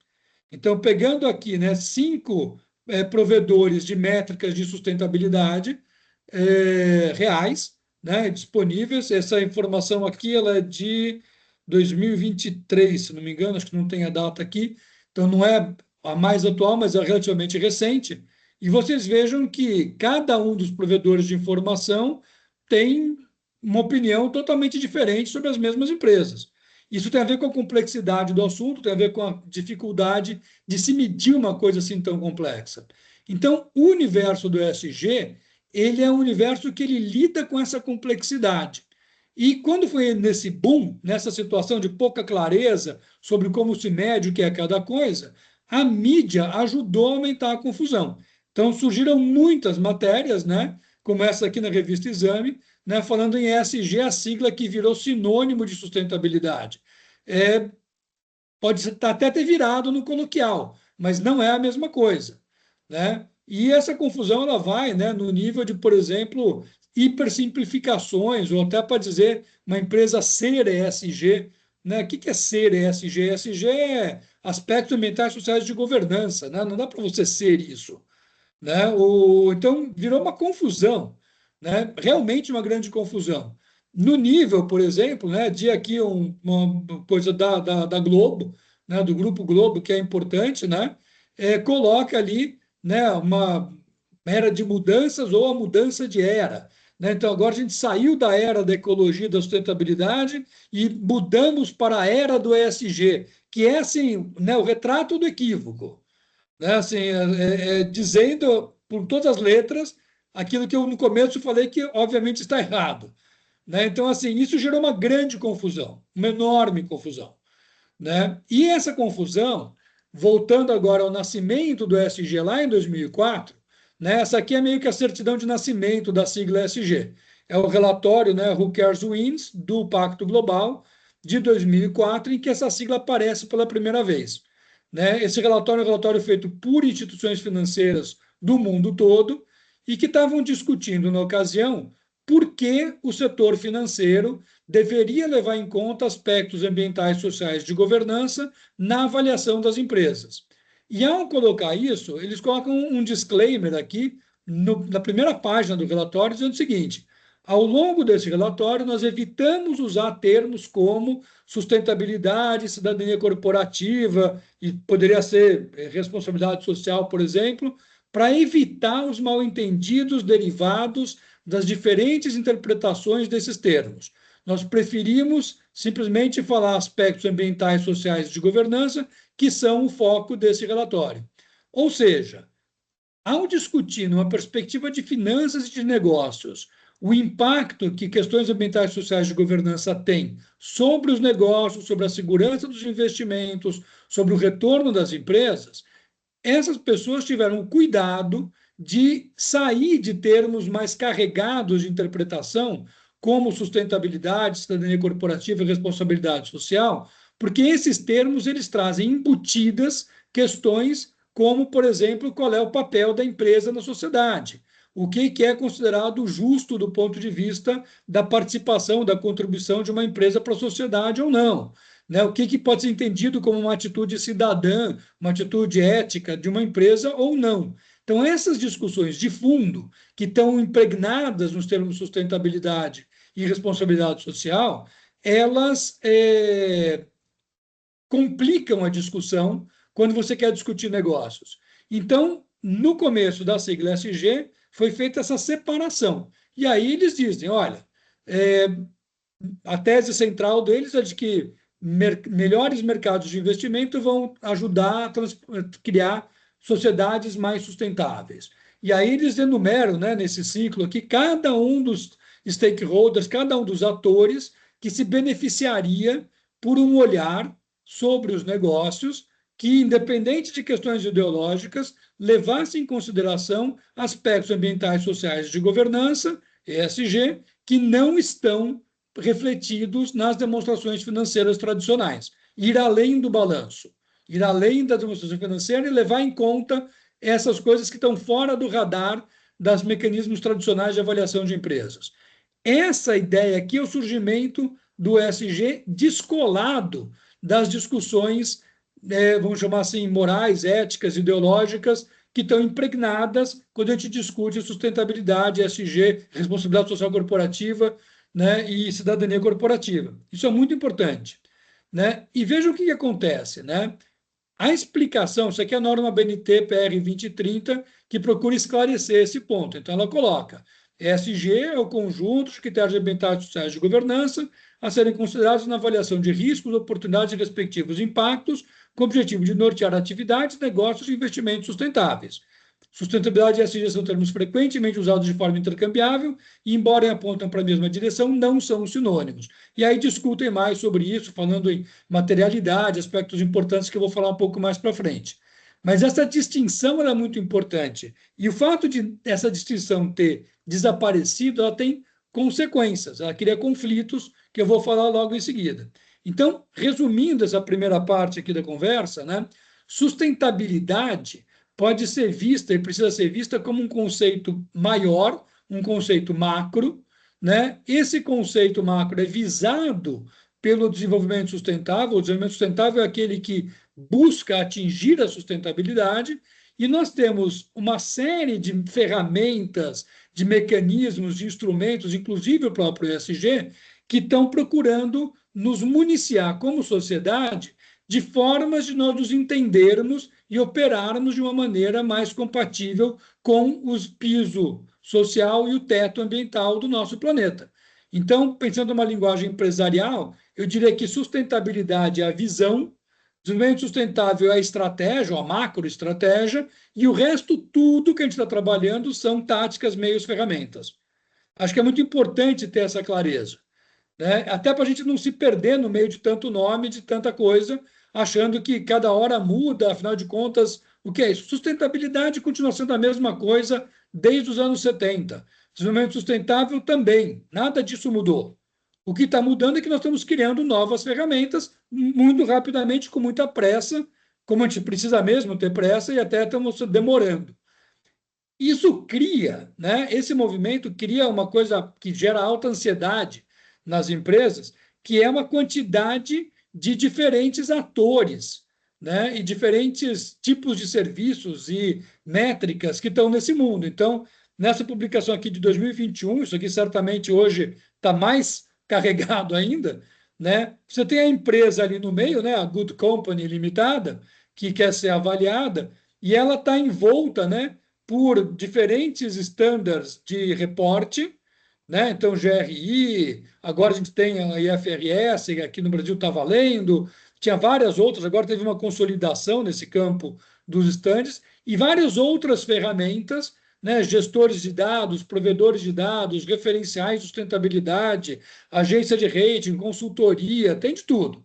Então, pegando aqui, né, cinco provedores de métricas de sustentabilidade reais, né, disponíveis. Essa informação aqui ela é de 2023, se não me engano, acho que não tem a data aqui, então não é a mais atual, mas é relativamente recente. E vocês vejam que cada um dos provedores de informação tem uma opinião totalmente diferente sobre as mesmas empresas. Isso tem a ver com a complexidade do assunto, tem a ver com a dificuldade de se medir uma coisa assim tão complexa. Então, o universo do ESG, ele é um universo que ele lida com essa complexidade. E quando foi nesse boom, nessa situação de pouca clareza sobre como se mede o que é cada coisa, a mídia ajudou a aumentar a confusão. Então surgiram muitas matérias, né, como essa aqui na revista Exame, né, falando em ESG, a sigla que virou sinônimo de sustentabilidade. Pode até ter virado no coloquial, mas não é a mesma coisa, né? E essa confusão ela vai, né, no nível de, por exemplo, hipersimplificações, ou até para dizer uma empresa ser ESG, né? O que é ser ESG? ESG é aspectos ambientais, sociais de governança, né? Não dá para você ser isso, né? Então, virou uma confusão, né? Realmente uma grande confusão. No nível, por exemplo, né, de aqui uma coisa da Globo, né, do Grupo Globo, que é importante, né, coloca ali, né, uma era de mudanças ou a mudança de era. Né? Então, agora a gente saiu da era da ecologia e da sustentabilidade e mudamos para a era do ESG, que é assim, né, o retrato do equívoco, né? Assim, dizendo por todas as letras aquilo que eu no começo falei que obviamente está errado, né? Então, assim, isso gerou uma grande confusão, uma enorme confusão, né? E essa confusão, voltando agora ao nascimento do ESG lá em 2004, né? Essa aqui é meio que a certidão de nascimento da sigla ESG. É o relatório, né, Who Cares Wins, do Pacto Global de 2004, em que essa sigla aparece pela primeira vez. Né? Esse relatório é um relatório feito por instituições financeiras do mundo todo e que estavam discutindo, na ocasião, por que o setor financeiro deveria levar em conta aspectos ambientais e sociais de governança na avaliação das empresas. E ao colocar isso, eles colocam um disclaimer aqui na primeira página do relatório, dizendo o seguinte: ao longo desse relatório, nós evitamos usar termos como sustentabilidade, cidadania corporativa, e poderia ser responsabilidade social, por exemplo, para evitar os mal-entendidos derivados das diferentes interpretações desses termos. Nós preferimos simplesmente falar aspectos ambientais, sociais e de governança, que são o foco desse relatório. Ou seja, ao discutir numa perspectiva de finanças e de negócios o impacto que questões ambientais, sociais de governança têm sobre os negócios, sobre a segurança dos investimentos, sobre o retorno das empresas, essas pessoas tiveram o cuidado de sair de termos mais carregados de interpretação, como sustentabilidade, cidadania corporativa e responsabilidade social, porque esses termos eles trazem embutidas questões como, por exemplo, qual é o papel da empresa na sociedade, o que é considerado justo do ponto de vista da participação, da contribuição de uma empresa para a sociedade ou não. Né? O que pode ser entendido como uma atitude cidadã, uma atitude ética de uma empresa ou não. Então, essas discussões de fundo, que estão impregnadas nos termos sustentabilidade e responsabilidade social, elas complicam a discussão quando você quer discutir negócios. Então, no começo da sigla SG, foi feita essa separação. E aí eles dizem, olha, a tese central deles é de que melhores mercados de investimento vão ajudar a criar sociedades mais sustentáveis. E aí eles enumeram, né, nesse ciclo aqui, cada um dos stakeholders, cada um dos atores que se beneficiaria por um olhar sobre os negócios que, independente de questões ideológicas, levasse em consideração aspectos ambientais, sociais e de governança, ESG, que não estão refletidos nas demonstrações financeiras tradicionais. Ir além do balanço, ir além da demonstração financeira e levar em conta essas coisas que estão fora do radar dos mecanismos tradicionais de avaliação de empresas. Essa ideia aqui é o surgimento do ESG descolado das discussões, vamos chamar assim, morais, éticas, ideológicas, que estão impregnadas quando a gente discute sustentabilidade, ESG, responsabilidade social corporativa, né, e cidadania corporativa. Isso é muito importante. Né? E veja o que acontece. Né? A explicação, isso aqui é a norma BNT PR 2030, que procura esclarecer esse ponto. Então, ela coloca: ESG é o conjunto de critérios ambientais, sociais de governança a serem considerados na avaliação de riscos, oportunidades e respectivos impactos, com o objetivo de nortear atividades, negócios e investimentos sustentáveis. Sustentabilidade e ESG são termos frequentemente usados de forma intercambiável e, embora apontam para a mesma direção, não são sinônimos. E aí discutem mais sobre isso, falando em materialidade, aspectos importantes que eu vou falar um pouco mais para frente. Mas essa distinção é muito importante. E o fato de essa distinção ter desaparecido, ela tem consequências, ela cria conflitos, que eu vou falar logo em seguida. Então, resumindo essa primeira parte aqui da conversa, né, sustentabilidade pode ser vista e precisa ser vista como um conceito maior, um conceito macro, né? Esse conceito macro é visado pelo desenvolvimento sustentável. O desenvolvimento sustentável é aquele que busca atingir a sustentabilidade, e nós temos uma série de ferramentas, de mecanismos, de instrumentos, inclusive o próprio ESG, que estão procurando nos municiar como sociedade de formas de nós nos entendermos e operarmos de uma maneira mais compatível com os piso social e o teto ambiental do nosso planeta. Então, pensando numa linguagem empresarial, eu diria que sustentabilidade é a visão, desenvolvimento sustentável é a estratégia, ou a macroestratégia, e o resto, tudo que a gente está trabalhando, são táticas, meios, ferramentas. Acho que é muito importante ter essa clareza, né? Até para a gente não se perder no meio de tanto nome, de tanta coisa, achando que cada hora muda, afinal de contas, o que é isso? Sustentabilidade continua sendo a mesma coisa desde os anos 70. Desenvolvimento sustentável também, nada disso mudou. O que está mudando é que nós estamos criando novas ferramentas muito rapidamente, com muita pressa, como a gente precisa mesmo ter pressa, e até estamos demorando. Isso cria, né? Esse movimento cria uma coisa que gera alta ansiedade nas empresas, que é uma quantidade de diferentes atores, né? E diferentes tipos de serviços e métricas que estão nesse mundo. Então, nessa publicação aqui de 2021, isso aqui certamente hoje está mais carregado ainda, né? Você tem a empresa ali no meio, né? A Good Company Limitada, que quer ser avaliada, e ela está envolta, né, por diferentes estándares de reporte, né? Então, GRI, agora a gente tem a IFRS, que aqui no Brasil está valendo, tinha várias outras, agora teve uma consolidação nesse campo dos estandes, e várias outras ferramentas, né? Gestores de dados, provedores de dados, referenciais de sustentabilidade, agência de rating, consultoria, tem de tudo.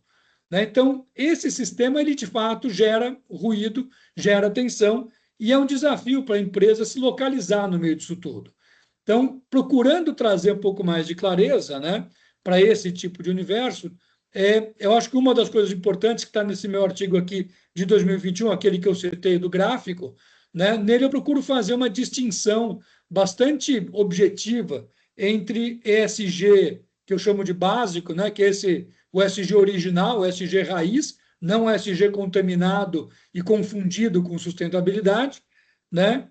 Né? Então, esse sistema, ele de fato gera ruído, gera tensão, e é um desafio para a empresa se localizar no meio disso tudo. Então, procurando trazer um pouco mais de clareza, né, para esse tipo de universo, eu acho que uma das coisas importantes que está nesse meu artigo aqui de 2021, aquele que eu citei do gráfico, né, nele eu procuro fazer uma distinção bastante objetiva entre ESG, que eu chamo de básico, né, que é o ESG original, o ESG raiz, não o ESG contaminado e confundido com sustentabilidade, né?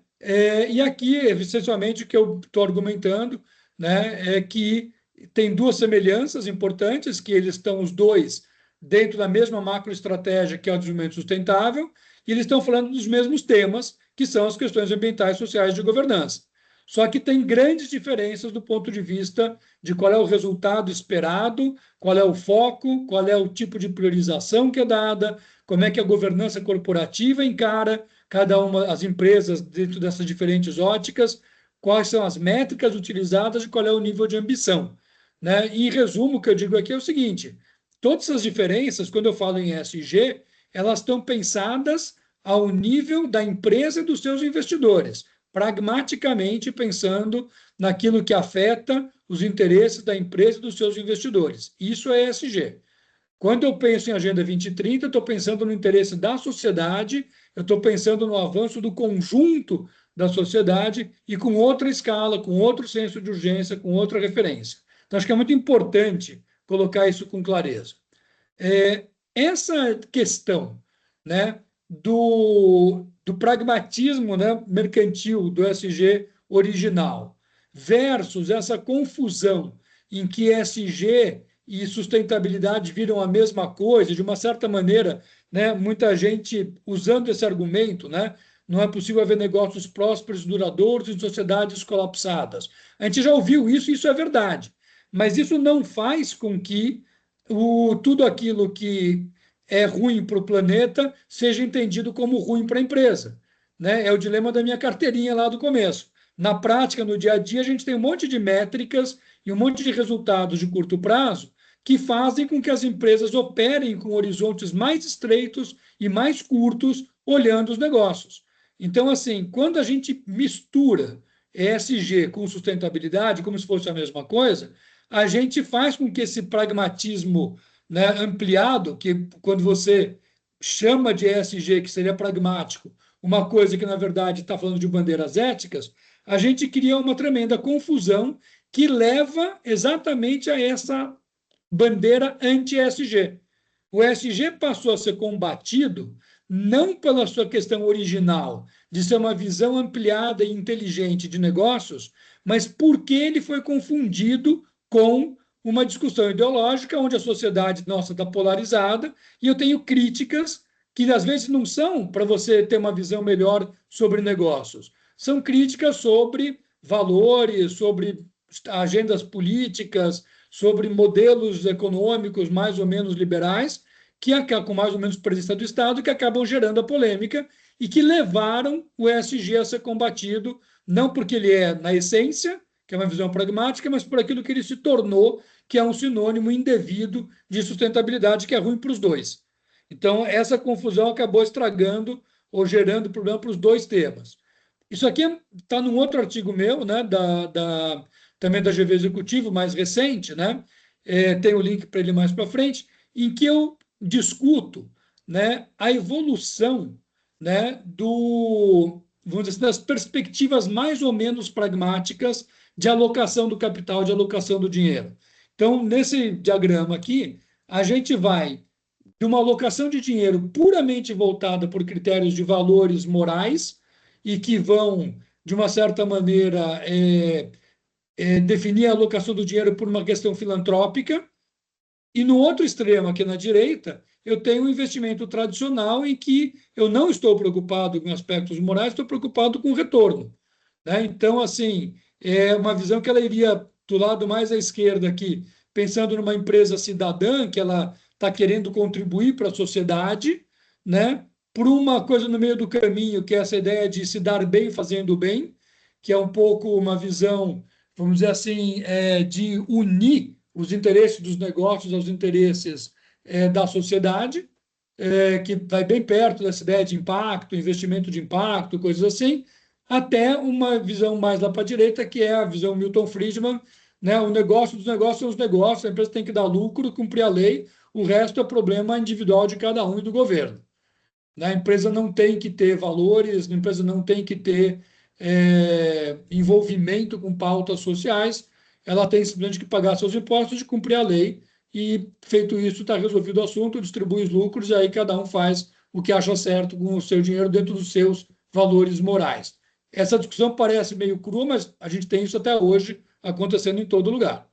E aqui, essencialmente, o que eu estou argumentando, né, é que tem duas semelhanças importantes, que eles estão os dois dentro da mesma macroestratégia, que é o desenvolvimento sustentável, e eles estão falando dos mesmos temas, que são as questões ambientais, sociais e de governança. Só que tem grandes diferenças do ponto de vista de qual é o resultado esperado, qual é o foco, qual é o tipo de priorização que é dada, como é que a governança corporativa encara cada uma das empresas dentro dessas diferentes óticas, quais são as métricas utilizadas e qual é o nível de ambição. Né? E, em resumo, o que eu digo aqui é o seguinte: todas essas diferenças, quando eu falo em ESG, elas estão pensadas ao nível da empresa e dos seus investidores, pragmaticamente pensando naquilo que afeta os interesses da empresa e dos seus investidores. Isso é ESG. Quando eu penso em Agenda 2030, eu estou pensando no interesse da sociedade, eu estou pensando no avanço do conjunto da sociedade e com outra escala, com outro senso de urgência, com outra referência. Então, acho que é muito importante colocar isso com clareza. Essa questão, né, do pragmatismo, né, mercantil do ESG original versus essa confusão em que ESG e sustentabilidade viram a mesma coisa, de uma certa maneira, né, muita gente usando esse argumento, né, não é possível haver negócios prósperos, duradouros em sociedades colapsadas. A gente já ouviu isso, e isso é verdade, mas isso não faz com que tudo aquilo que é ruim para o planeta seja entendido como ruim para a empresa. Né? É o dilema da minha carteirinha lá do começo. Na prática, no dia a dia, a gente tem um monte de métricas e um monte de resultados de curto prazo que fazem com que as empresas operem com horizontes mais estreitos e mais curtos, olhando os negócios. Então, assim, quando a gente mistura ESG com sustentabilidade, como se fosse a mesma coisa, a gente faz com que esse pragmatismo, né, ampliado, que quando você chama de ESG, que seria pragmático, uma coisa que, na verdade, está falando de bandeiras éticas, a gente cria uma tremenda confusão que leva exatamente a essa bandeira anti-ESG. O ESG passou a ser combatido não pela sua questão original, de ser uma visão ampliada e inteligente de negócios, mas porque ele foi confundido com uma discussão ideológica onde a sociedade nossa está polarizada e eu tenho críticas que às vezes não são para você ter uma visão melhor sobre negócios, são críticas sobre valores, sobre agendas políticas, sobre modelos econômicos mais ou menos liberais, que com mais ou menos presença do Estado, que acabam gerando a polêmica e que levaram o ESG a ser combatido, não porque ele é, na essência, que é uma visão pragmática, mas por aquilo que ele se tornou, que é um sinônimo indevido de sustentabilidade, que é ruim para os dois. Então, essa confusão acabou estragando ou gerando problema para os dois temas. Isso aqui está num outro artigo meu, né, também da GV Executivo, mais recente, né, tem o link para ele mais para frente, em que eu discuto, né, a evolução, né, vamos dizer assim, das perspectivas mais ou menos pragmáticas de alocação do capital, de alocação do dinheiro. Então, nesse diagrama aqui, a gente vai de uma alocação de dinheiro puramente voltada por critérios de valores morais e que vão, de uma certa maneira, definir a alocação do dinheiro por uma questão filantrópica. E no outro extremo, aqui na direita, eu tenho um investimento tradicional em que eu não estou preocupado com aspectos morais, estou preocupado com o retorno. Né? Então, assim, é uma visão que ela iria do lado mais à esquerda aqui, pensando numa empresa cidadã, que ela está querendo contribuir para a sociedade, né? Por uma coisa no meio do caminho, que é essa ideia de se dar bem fazendo bem, que é um pouco uma visão, vamos dizer assim, de unir os interesses dos negócios aos interesses da sociedade, que vai bem perto dessa ideia de impacto, investimento de impacto, coisas assim, até uma visão mais lá para a direita, que é a visão Milton Friedman, né? O negócio dos negócios são os negócios, a empresa tem que dar lucro, cumprir a lei, o resto é problema individual de cada um e do governo. Né? A empresa não tem que ter valores, a empresa não tem que ter envolvimento com pautas sociais, ela tem simplesmente que pagar seus impostos e cumprir a lei, e feito isso, está resolvido o assunto, distribui os lucros, e aí cada um faz o que acha certo com o seu dinheiro dentro dos seus valores morais. Essa discussão parece meio crua, mas a gente tem isso até hoje acontecendo em todo lugar.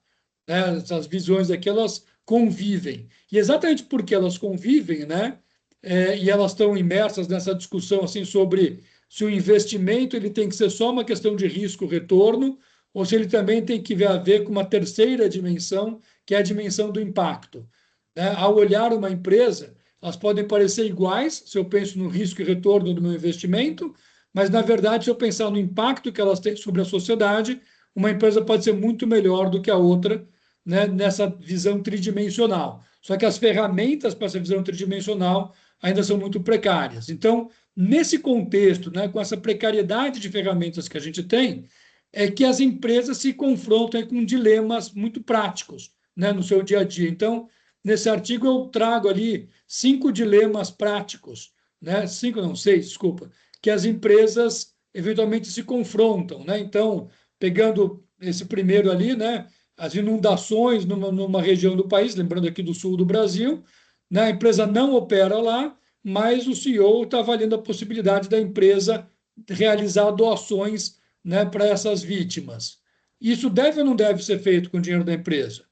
Né? Essas visões aqui, elas convivem. E exatamente porque elas convivem, né? E elas estão imersas nessa discussão assim sobre se o investimento ele tem que ser só uma questão de risco-retorno ou se ele também tem que ver a ver com uma terceira dimensão, que é a dimensão do impacto. Né? Ao olhar uma empresa, elas podem parecer iguais, se eu penso no risco e retorno do meu investimento, mas, na verdade, se eu pensar no impacto que elas têm sobre a sociedade, uma empresa pode ser muito melhor do que a outra, né, nessa visão tridimensional. Só que as ferramentas para essa visão tridimensional ainda são muito precárias. Então, nesse contexto, né, com essa precariedade de ferramentas que a gente tem, é que as empresas se confrontam com dilemas muito práticos, né, no seu dia a dia. Então, nesse artigo eu trago ali 5 dilemas práticos, né, 5 não, 6, desculpa, que as empresas eventualmente se confrontam, né? Então, pegando esse primeiro ali, né, as inundações numa região do país, lembrando aqui do sul do Brasil, né, a empresa não opera lá, mas o CEO está avaliando a possibilidade da empresa realizar doações, né, para essas vítimas. Isso deve ou não deve ser feito com o dinheiro da empresa?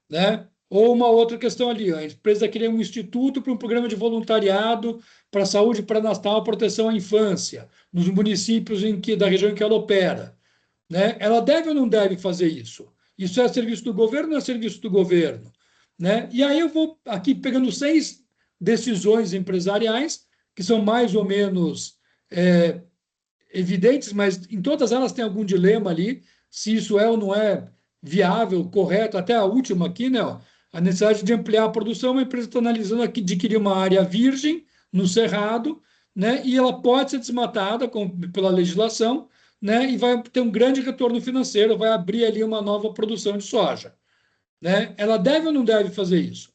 Né? Ou uma outra questão ali, a empresa cria um instituto para um programa de voluntariado para saúde pré-natal, proteção à infância, nos municípios da região em que ela opera. Né? Ela deve ou não deve fazer isso? Isso é serviço do governo ou não é serviço do governo? Né? E aí eu vou aqui pegando 6 decisões empresariais, que são mais ou menos evidentes, mas em todas elas tem algum dilema ali, se isso é ou não é viável, correto. Até a última aqui, né? Ó, a necessidade de ampliar a produção, a empresa está analisando aqui adquirir uma área virgem no Cerrado, né? E ela pode ser desmatada pela legislação, né? E vai ter um grande retorno financeiro, vai abrir ali uma nova produção de soja, né? Ela deve ou não deve fazer isso?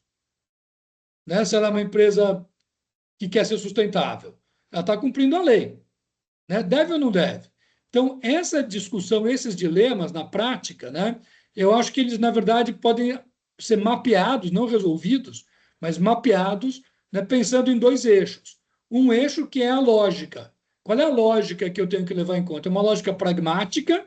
Né? Se ela é uma empresa que quer ser sustentável, ela está cumprindo a lei, né? Deve ou não deve? Então, essa discussão, esses dilemas na prática, né? Eu acho que eles, na verdade, podem ser mapeados, não resolvidos, mas mapeados, né? Pensando em 2 eixos. Um eixo que é a lógica. Qual é a lógica que eu tenho que levar em conta? É uma lógica pragmática,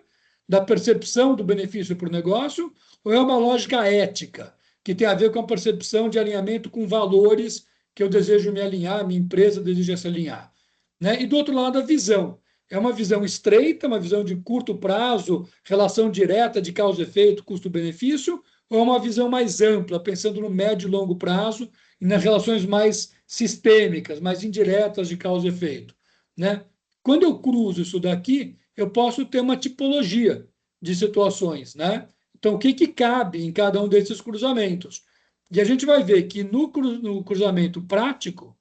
da percepção do benefício para o negócio, ou é uma lógica ética, que tem a ver com a percepção de alinhamento com valores que eu desejo me alinhar, minha empresa deseja se alinhar? Né? E do outro lado, a visão. É uma visão estreita, uma visão de curto prazo, relação direta de causa e efeito, custo-benefício, ou é uma visão mais ampla, pensando no médio e longo prazo e nas relações mais sistêmicas, mais indiretas de causa e efeito? Né? Quando eu cruzo isso daqui, eu posso ter uma tipologia de situações. Né? Então, o que cabe em cada um desses cruzamentos? E a gente vai ver que no cruzamento prático,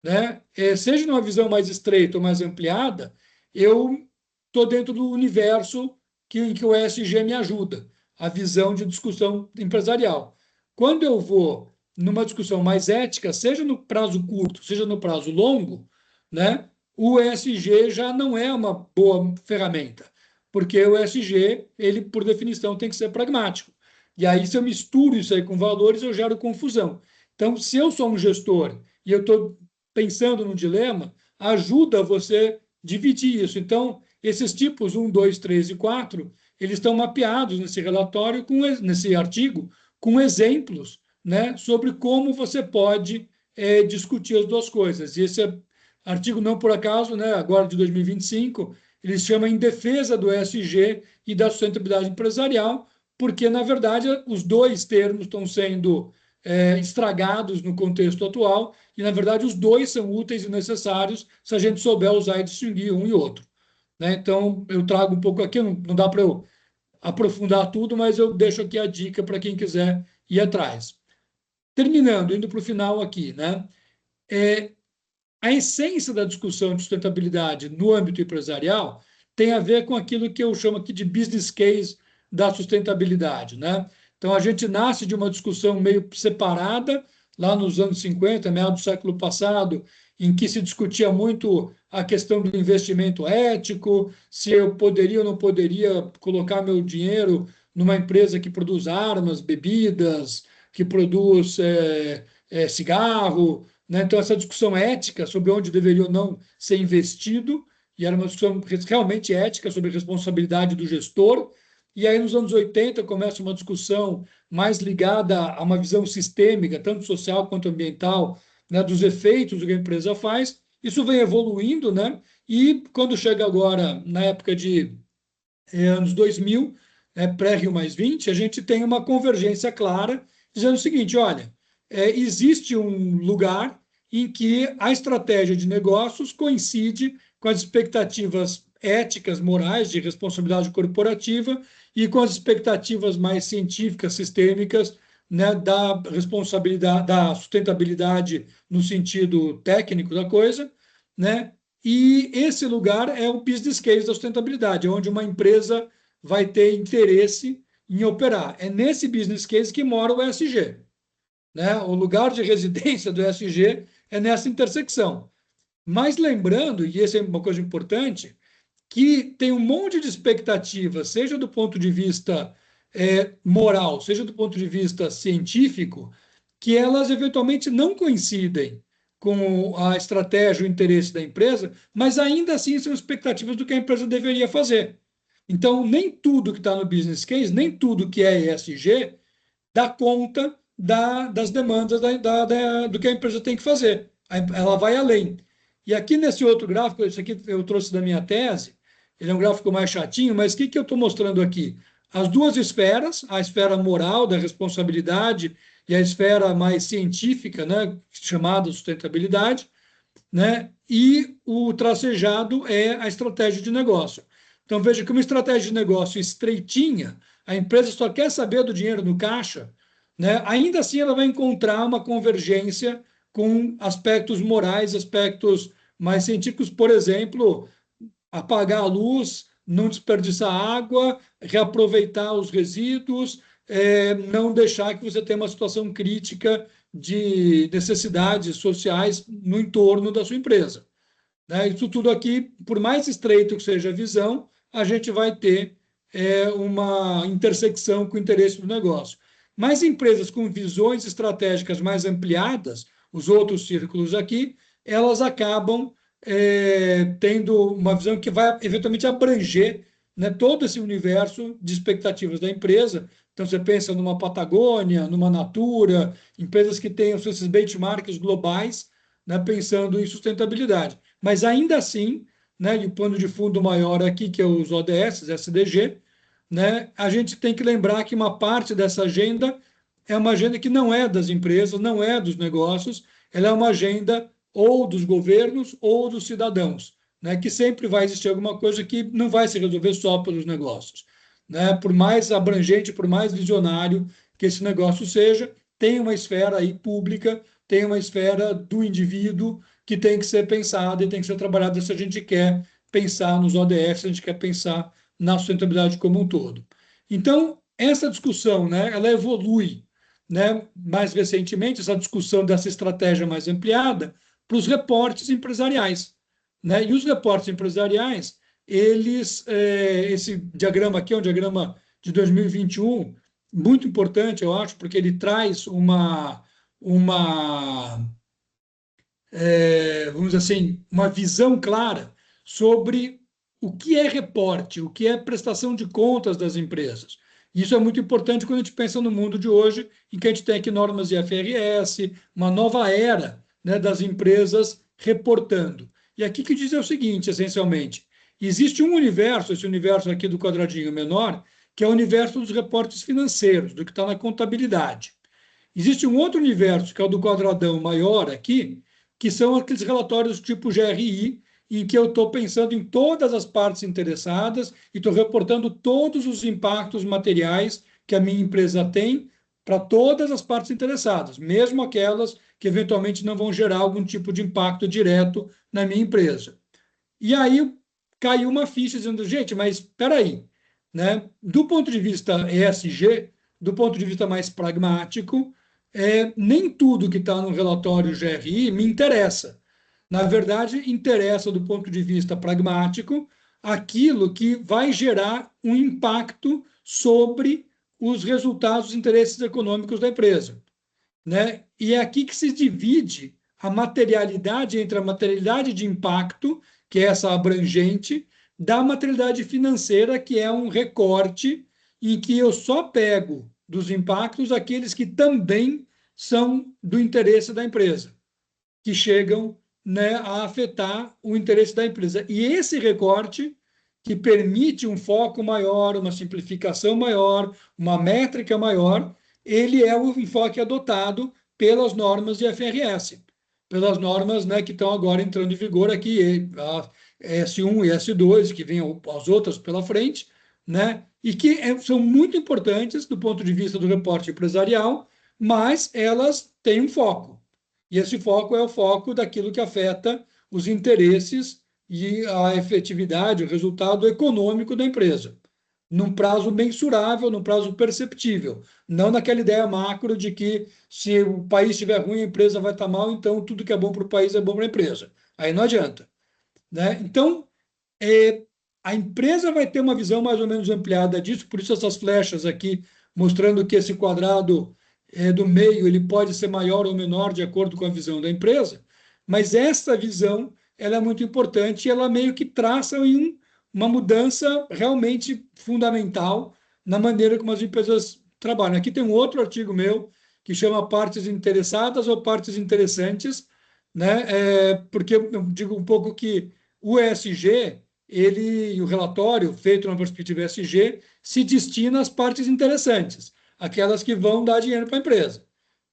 né? Seja numa visão mais estreita ou mais ampliada, eu estou dentro do universo em que o ESG me ajuda, a visão de discussão empresarial. Quando eu vou numa discussão mais ética, seja no prazo curto, seja no prazo longo, né, o ESG já não é uma boa ferramenta, porque o ESG, ele, por definição, tem que ser pragmático. E aí, se eu misturo isso aí com valores, eu gero confusão. Então, se eu sou um gestor e eu estou pensando num dilema, ajuda você dividir isso. Então, esses tipos 1, 2, 3 e 4, eles estão mapeados nesse relatório, nesse artigo, com exemplos, né, sobre como você pode discutir as 2 coisas. E esse artigo, não por acaso, né, agora de 2025, ele se chama Em Defesa do ESG e da Sustentabilidade Empresarial, porque, na verdade, os 2 termos estão sendo estragados no contexto atual, e, na verdade, os 2 são úteis e necessários se a gente souber usar e distinguir um e outro. Né? Então, eu trago um pouco aqui, não dá para eu aprofundar tudo, mas eu deixo aqui a dica para quem quiser ir atrás. Terminando, indo para o final aqui, né? A essência da discussão de sustentabilidade no âmbito empresarial tem a ver com aquilo que eu chamo aqui de business case da sustentabilidade. Né? Então, a gente nasce de uma discussão meio separada, lá nos anos 50, meados do século passado, em que se discutia muito a questão do investimento ético, se eu poderia ou não poderia colocar meu dinheiro numa empresa que produz armas, bebidas, que produz cigarro. Né? Então, essa discussão ética sobre onde deveria ou não ser investido, e era uma discussão realmente ética sobre a responsabilidade do gestor. E aí, nos anos 80, começa uma discussão mais ligada a uma visão sistêmica, tanto social quanto ambiental, né, dos efeitos do que a empresa faz. Isso vem evoluindo, né? E quando chega agora, na época de anos 2000, pré-Rio mais 20, a gente tem uma convergência clara, dizendo o seguinte: olha, existe um lugar em que a estratégia de negócios coincide com as expectativas éticas, morais, de responsabilidade corporativa e com as expectativas mais científicas, sistêmicas né, da responsabilidade, da sustentabilidade no sentido técnico da coisa, né? E esse lugar é o business case da sustentabilidade, onde uma empresa vai ter interesse em operar. É nesse business case que mora o ESG, né? O lugar de residência do ESG é nessa intersecção. Mas lembrando, e essa é uma coisa importante, que tem um monte de expectativas, seja do ponto de vista moral, seja do ponto de vista científico, que elas eventualmente não coincidem com a estratégia, o interesse da empresa, mas ainda assim são expectativas do que a empresa deveria fazer. Então, nem tudo que está no business case, nem tudo que é ESG, dá conta das demandas do que a empresa tem que fazer. Ela vai além. E aqui nesse outro gráfico, esse aqui eu trouxe da minha tese, ele é um gráfico mais chatinho, mas o que eu estou mostrando aqui? As duas esferas, a esfera moral da responsabilidade e a esfera mais científica, né, chamada sustentabilidade, né? E o tracejado é a estratégia de negócio. Então veja que uma estratégia de negócio estreitinha, a empresa só quer saber do dinheiro no caixa, né? Ainda assim ela vai encontrar uma convergência com aspectos morais, aspectos mais científicos, por exemplo, apagar a luz, não desperdiçar água, reaproveitar os resíduos, não deixar que você tenha uma situação crítica de necessidades sociais no entorno da sua empresa. Né? Isso tudo aqui, por mais estreito que seja a visão, a gente vai ter uma intersecção com o interesse do negócio. Mas empresas com visões estratégicas mais ampliadas, os outros círculos aqui, elas acabam tendo uma visão que vai eventualmente abranger, né, todo esse universo de expectativas da empresa. Então, você pensa numa Patagônia, numa Natura, empresas que tenham esses benchmarks globais, né, pensando em sustentabilidade. Mas ainda assim, né, e o pano de fundo maior aqui, que é os ODS, SDG, né, a gente tem que lembrar que uma parte dessa agenda é uma agenda que não é das empresas, não é dos negócios, ela é uma agenda ou dos governos ou dos cidadãos, né, que sempre vai existir alguma coisa que não vai se resolver só pelos negócios. Né? Por mais abrangente, por mais visionário que esse negócio seja, tem uma esfera aí pública, tem uma esfera do indivíduo que tem que ser pensada e tem que ser trabalhada se a gente quer pensar nos ODS, se a gente quer pensar na sustentabilidade como um todo. Então, essa discussão, né, ela evolui, né, mais recentemente, essa discussão dessa estratégia mais ampliada para os reportes empresariais. Né? E os reportes empresariais, esse diagrama aqui é um diagrama de 2021, muito importante, eu acho, porque ele traz vamos dizer assim, uma visão clara sobre o que é reporte, o que é prestação de contas das empresas. Isso é muito importante quando a gente pensa no mundo de hoje, em que a gente tem aqui normas de IFRS, uma nova era, né, das empresas reportando. E aqui que diz é o seguinte, essencialmente, existe um universo, esse universo aqui do quadradinho menor, que é o universo dos reportes financeiros, do que está na contabilidade. Existe um outro universo, que é o do quadradão maior aqui, que são aqueles relatórios tipo GRI, em que eu estou pensando em todas as partes interessadas e estou reportando todos os impactos materiais que a minha empresa tem para todas as partes interessadas, mesmo aquelas que eventualmente não vão gerar algum tipo de impacto direto na minha empresa. E aí caiu uma ficha dizendo, gente, mas espera aí, né? Do ponto de vista ESG, do ponto de vista mais pragmático, nem tudo que está no relatório GRI me interessa. Na verdade, interessa do ponto de vista pragmático aquilo que vai gerar um impacto sobre os resultados, os interesses econômicos da empresa. Né? E é aqui que se divide a materialidade entre a materialidade de impacto, que é essa abrangente, da materialidade financeira, que é um recorte em que eu só pego dos impactos aqueles que também são do interesse da empresa, que chegam, né, a afetar o interesse da empresa. E esse recorte que permite um foco maior, uma simplificação maior, uma métrica maior, ele é o enfoque adotado pelas normas de FRS, pelas normas, né, que estão agora entrando em vigor aqui, a S1 e S2, que vêm as outras pela frente, né, e que são muito importantes do ponto de vista do reporte empresarial, mas elas têm um foco. E esse foco é o foco daquilo que afeta os interesses e a efetividade, o resultado econômico da empresa, num prazo mensurável, num prazo perceptível, não naquela ideia macro de que se o país estiver ruim, a empresa vai estar mal, então tudo que é bom para o país é bom para a empresa. Aí não adianta, né? Então, é, a empresa vai ter uma visão mais ou menos ampliada disso, por isso essas flechas aqui mostrando que esse quadrado do meio ele pode ser maior ou menor de acordo com a visão da empresa, mas essa visão ela é muito importante e ela meio que traça uma mudança realmente fundamental na maneira como as empresas trabalham. Aqui tem um outro artigo meu que chama Partes Interessadas ou Partes Interessantes, né? Porque eu digo um pouco que o ESG, o relatório feito na perspectiva ESG, se destina às partes interessantes, aquelas que vão dar dinheiro para a empresa,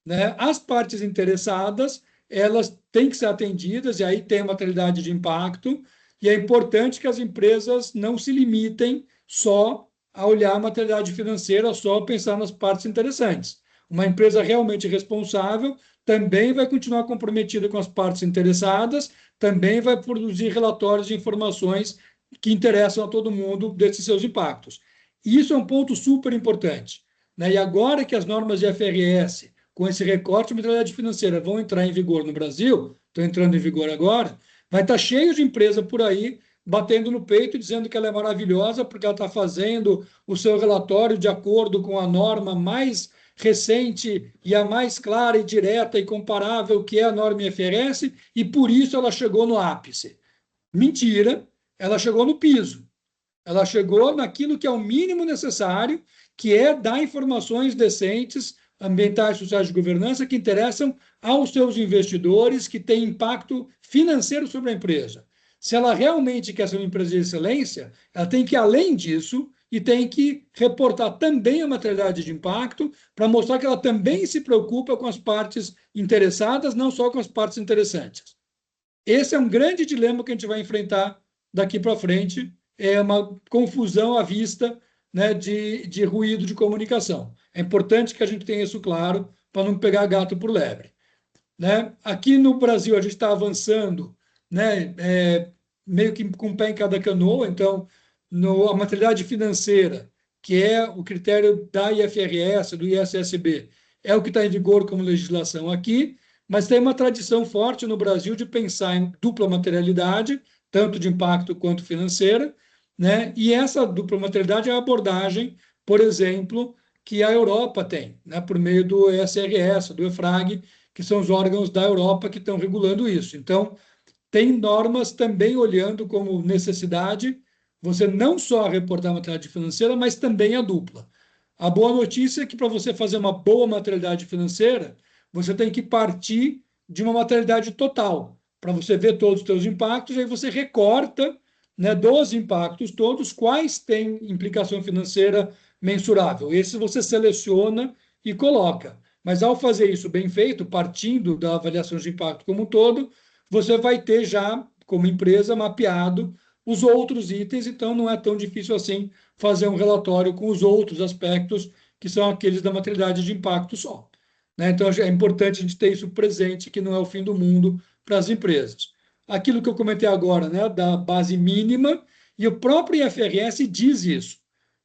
né? As partes interessadas, elas têm que ser atendidas, e aí tem a materialidade de impacto, e é importante que as empresas não se limitem só a olhar a materialidade financeira, só a pensar nas partes interessantes. Uma empresa realmente responsável também vai continuar comprometida com as partes interessadas, também vai produzir relatórios de informações que interessam a todo mundo desses seus impactos. Isso é um ponto super importante, né? E agora que as normas de FRS, com esse recorte de materialidade financeira, vão entrar em vigor no Brasil, estão entrando em vigor agora, vai estar cheio de empresa por aí batendo no peito, dizendo que ela é maravilhosa porque ela está fazendo o seu relatório de acordo com a norma mais recente e a mais clara e direta e comparável que é a norma IFRS, e por isso ela chegou no ápice. Mentira, ela chegou no piso. Ela chegou naquilo que é o mínimo necessário, que é dar informações decentes, ambientais, sociais de governança, que interessam aos seus investidores, que têm impacto financeiro sobre a empresa. Se ela realmente quer ser uma empresa de excelência, ela tem que ir além disso e tem que reportar também a materialidade de impacto para mostrar que ela também se preocupa com as partes interessadas, não só com as partes interessantes. Esse é um grande dilema que a gente vai enfrentar daqui para frente, é uma confusão à vista, né, de ruído de comunicação. É importante que a gente tenha isso claro para não pegar gato por lebre, né? Aqui no Brasil a gente está avançando, né, meio que com o pé em cada canoa, então a materialidade financeira, que é o critério da IFRS, do ISSB, é o que está em vigor como legislação aqui, mas tem uma tradição forte no Brasil de pensar em dupla materialidade, tanto de impacto quanto financeira, né? E essa dupla materialidade é a abordagem, por exemplo, que a Europa tem, né, por meio do ESRS, do EFRAG, que são os órgãos da Europa que estão regulando isso. Então, tem normas também olhando como necessidade você não só reportar a materialidade financeira, mas também a dupla. A boa notícia é que para você fazer uma boa materialidade financeira, você tem que partir de uma materialidade total, para você ver todos os seus impactos, aí você recorta, né, dos impactos todos, quais têm implicação financeira mensurável. Esses você seleciona e coloca. Mas ao fazer isso bem feito, partindo da avaliação de impacto como um todo, você vai ter já, como empresa, mapeado os outros itens, então não é tão difícil assim fazer um relatório com os outros aspectos, que são aqueles da materialidade de impacto só, né? Então é importante a gente ter isso presente, que não é o fim do mundo para as empresas. Aquilo que eu comentei agora, né, da base mínima, e o próprio IFRS diz isso,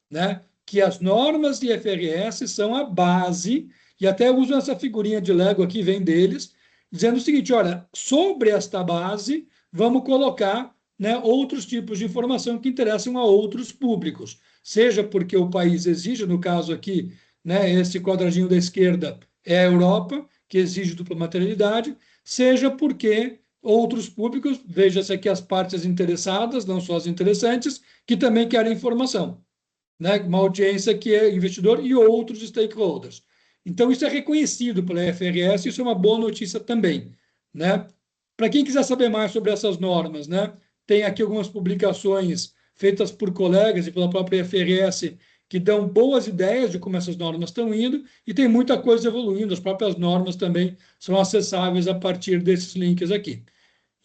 né, que as normas de IFRS são a base, e até usam essa figurinha de Lego aqui, vem deles, dizendo o seguinte: olha, sobre esta base, vamos colocar, né, outros tipos de informação que interessam a outros públicos, seja porque o país exige, no caso aqui, né, esse quadradinho da esquerda é a Europa, que exige dupla materialidade, seja porque outros públicos, veja-se aqui as partes interessadas, não só as interessantes, que também querem informação, né? Uma audiência que é investidor e outros stakeholders. Então, isso é reconhecido pela FRS, isso é uma boa notícia também, né? Para quem quiser saber mais sobre essas normas, né, tem aqui algumas publicações feitas por colegas e pela própria FRS que dão boas ideias de como essas normas estão indo, e tem muita coisa evoluindo, as próprias normas também são acessáveis a partir desses links aqui.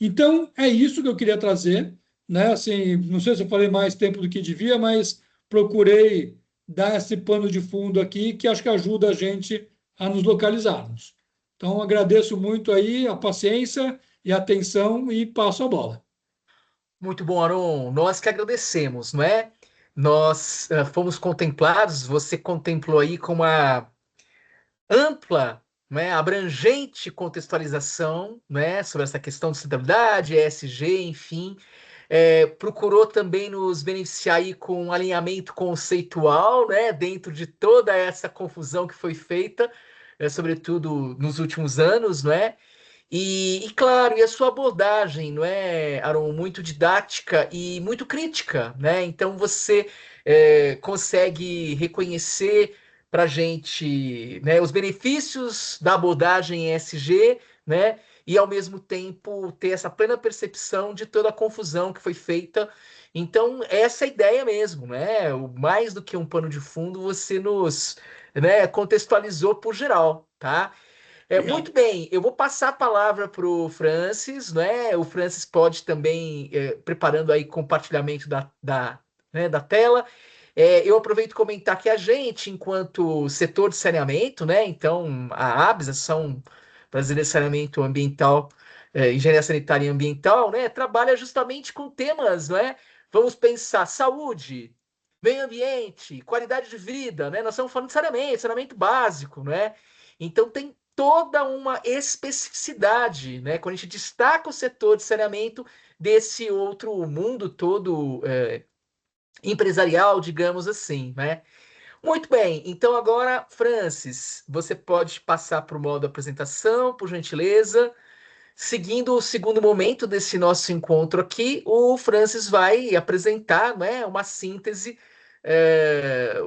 Então, é isso que eu queria trazer, né? Assim, não sei se eu falei mais tempo do que devia, mas procurei dar esse pano de fundo aqui, que acho que ajuda a gente a nos localizarmos. Então, agradeço muito aí a paciência e a atenção e passo a bola. Muito bom, Aron. Nós que agradecemos, não é? Nós fomos contemplados, você contemplou aí com uma ampla, né, abrangente contextualização, né, sobre essa questão de sustentabilidade, ESG, enfim. Procurou também nos beneficiar aí com um alinhamento conceitual, né, dentro de toda essa confusão que foi feita, sobretudo nos últimos anos, não é? Claro, e a sua abordagem, não é, Aaron, muito didática e muito crítica, né? Então você consegue reconhecer para a gente, né, os benefícios da abordagem ESG, né? E ao mesmo tempo ter essa plena percepção de toda a confusão que foi feita. Então, essa é a ideia mesmo, né? Mais do que um pano de fundo, você nos, né, contextualizou por geral, tá? Muito Obrigado. bem, eu vou passar a palavra para o Francis, né? O Francis pode também, preparando aí compartilhamento né, da tela. Eu aproveito comentar que a gente, enquanto setor de saneamento, né? Então, a ABS, Ação Brasileira de Saneamento Ambiental, Engenharia Sanitária e Ambiental, né? Trabalha justamente com temas, né? Vamos pensar saúde, meio ambiente, qualidade de vida, né? Nós estamos falando de saneamento, saneamento básico, né? Então tem toda uma especificidade, né? Quando a gente destaca o setor de saneamento desse outro mundo todo empresarial, digamos assim, né? Muito bem, então agora, Francis, você pode passar para o modo apresentação, por gentileza. Seguindo o segundo momento desse nosso encontro aqui, o Francis vai apresentar, né, uma síntese,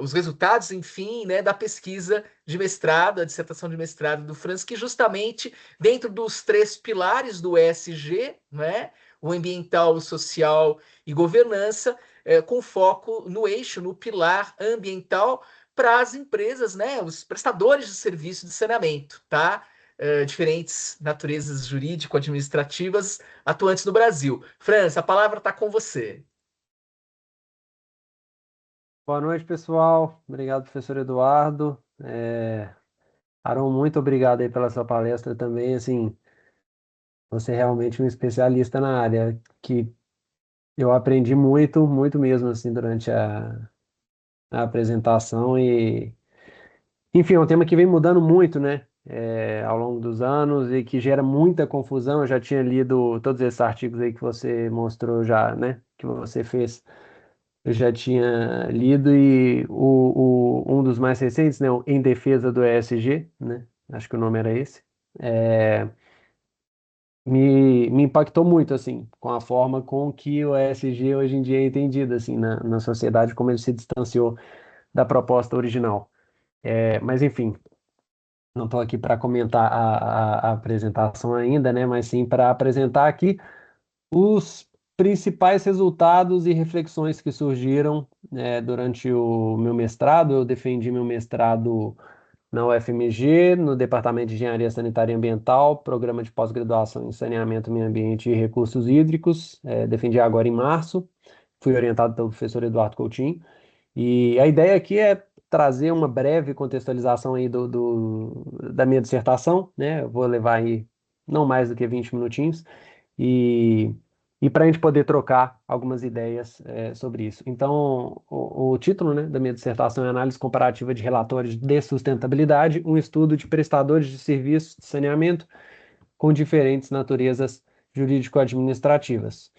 os resultados, enfim, né, da pesquisa de mestrado, a dissertação de mestrado do Francis, que justamente dentro dos três pilares do ESG, né, o ambiental, o social e governança, com foco no eixo, no pilar ambiental para as empresas, né, os prestadores de serviço de saneamento, tá? Diferentes naturezas jurídico-administrativas atuantes no Brasil. França, a palavra está com você. Boa noite, pessoal. Obrigado, professor Eduardo. Aron, muito obrigado aí pela sua palestra também. Assim, você é realmente um especialista na área, que eu aprendi muito, muito mesmo, assim, durante a apresentação. Enfim, é um tema que vem mudando muito, né, ao longo dos anos e que gera muita confusão. Eu já tinha lido todos esses artigos aí que você mostrou já, né, que você fez. Eu já tinha lido e um dos mais recentes, né, o Em Defesa do ESG, né, acho que o nome era esse, é, me impactou muito, assim, com a forma com que o ESG hoje em dia é entendido, assim, na sociedade, como ele se distanciou da proposta original. Mas, enfim, não estou aqui para comentar a apresentação ainda, né, mas sim para apresentar aqui os principais resultados e reflexões que surgiram, durante o meu mestrado. Eu defendi meu mestrado na UFMG, no Departamento de Engenharia Sanitária e Ambiental, Programa de Pós-Graduação em Saneamento, Meio Ambiente e Recursos Hídricos. Defendi agora em março. Fui orientado pelo professor Eduardo Coutinho. E a ideia aqui é trazer uma breve contextualização aí da minha dissertação, né? Eu vou levar aí não mais do que 20 minutinhos e, e para a gente poder trocar algumas ideias sobre isso. Então, o título, né, da minha dissertação é Análise Comparativa de Relatórios de Sustentabilidade, um estudo de prestadores de serviços de saneamento com diferentes naturezas jurídico-administrativas.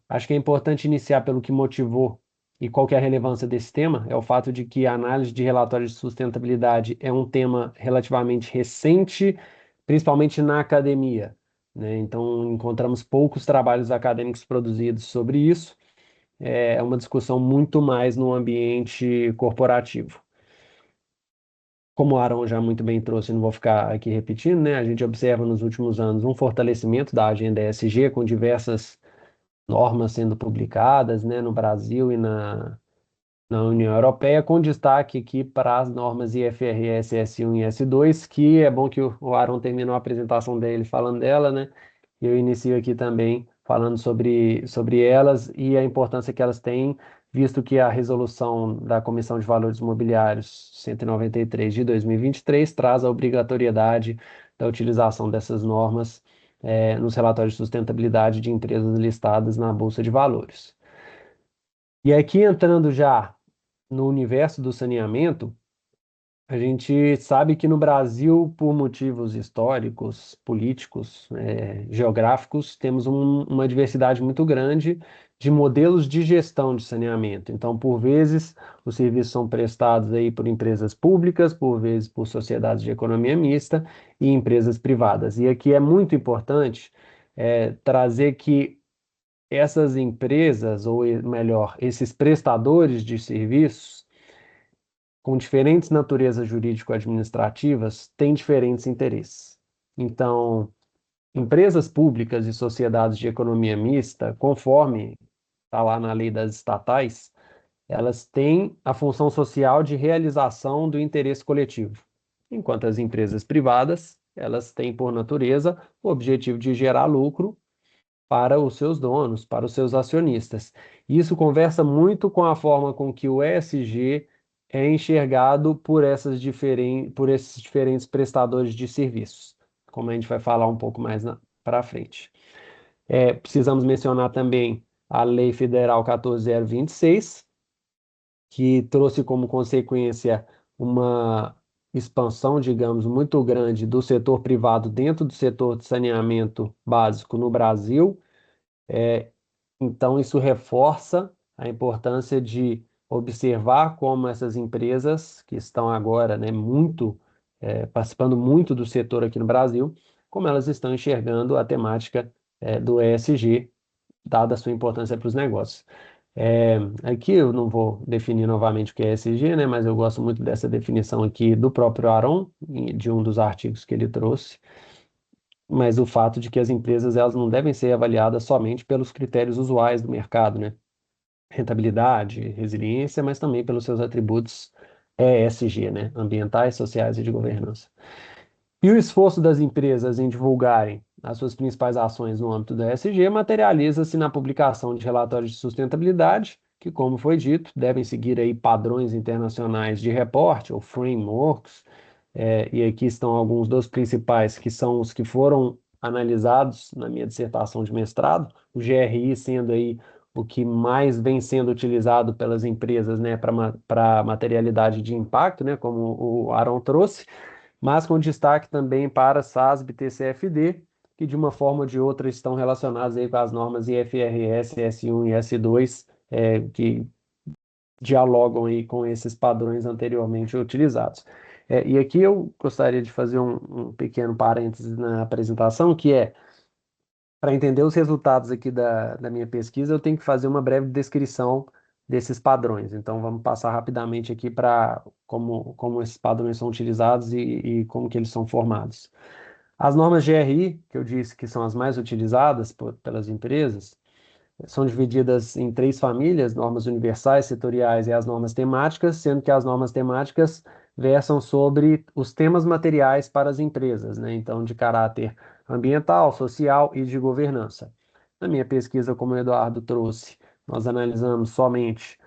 Acho que é importante iniciar pelo que motivou e qual que é a relevância desse tema, é o fato de que a análise de relatórios de sustentabilidade é um tema relativamente recente, principalmente na academia, né? Então, encontramos poucos trabalhos acadêmicos produzidos sobre isso. É uma discussão muito mais no ambiente corporativo. Como o Aaron já muito bem trouxe, não vou ficar aqui repetindo, né? A gente observa nos últimos anos um fortalecimento da agenda ESG, com diversas normas sendo publicadas, né, no Brasil e na União Europeia, com destaque aqui para as normas IFRS S1 e S2, que é bom que o Aaron terminou a apresentação dele falando dela, né? E eu inicio aqui também falando sobre elas e a importância que elas têm visto que a resolução da Comissão de Valores Imobiliários 193 de 2023 traz a obrigatoriedade da utilização dessas normas nos relatórios de sustentabilidade de empresas listadas na Bolsa de Valores. E aqui, entrando já no universo do saneamento, a gente sabe que no Brasil, por motivos históricos, políticos, geográficos, temos uma diversidade muito grande de modelos de gestão de saneamento. Então, por vezes, os serviços são prestados aí por empresas públicas, por vezes por sociedades de economia mista e empresas privadas. E aqui é muito importante trazer que essas empresas, ou melhor, esses prestadores de serviços, com diferentes naturezas jurídico-administrativas, têm diferentes interesses. Então, empresas públicas e sociedades de economia mista, conforme está lá na lei das estatais, elas têm a função social de realização do interesse coletivo, enquanto as empresas privadas, elas têm, por natureza, o objetivo de gerar lucro para os seus donos, para os seus acionistas. Isso conversa muito com a forma com que o ESG é enxergado por esses diferentes prestadores de serviços, como a gente vai falar um pouco mais para frente. Precisamos mencionar também a Lei Federal 14.026, que trouxe como consequência uma expansão, digamos, muito grande do setor privado dentro do setor de saneamento básico no Brasil. Então, isso reforça a importância de observar como essas empresas, que estão agora, né, participando muito do setor aqui no Brasil, como elas estão enxergando a temática do ESG, dada a sua importância para os negócios. Aqui eu não vou definir novamente o que é ESG, né, mas eu gosto muito dessa definição aqui do próprio Aron, de um dos artigos que ele trouxe, mas o fato de que as empresas elas não devem ser avaliadas somente pelos critérios usuais do mercado, né? Rentabilidade, resiliência, mas também pelos seus atributos ESG, né? Ambientais, sociais e de governança. E o esforço das empresas em divulgarem as suas principais ações no âmbito do ESG materializa-se na publicação de relatórios de sustentabilidade, que, como foi dito, devem seguir aí padrões internacionais de reporte ou frameworks, e aqui estão alguns dos principais, que são os que foram analisados na minha dissertação de mestrado, o GRI sendo aí o que mais vem sendo utilizado pelas empresas, né, para materialidade de impacto, né, como o Aron trouxe, mas com destaque também para SASB e TCFD, que de uma forma ou de outra estão relacionados aí com as normas IFRS, S1 e S2, que dialogam aí com esses padrões anteriormente utilizados. E aqui eu gostaria de fazer um pequeno parênteses na apresentação, que para entender os resultados aqui da minha pesquisa, eu tenho que fazer uma breve descrição desses padrões. Então, vamos passar rapidamente aqui para como esses padrões são utilizados e como que eles são formados. As normas GRI, que eu disse que são as mais utilizadas pelas empresas, são divididas em 3 famílias: normas universais, setoriais e as normas temáticas, sendo que as normas temáticas versam sobre os temas materiais para as empresas, né? Então, de caráter ambiental, social e de governança. Na minha pesquisa, como o Eduardo trouxe, nós analisamos somente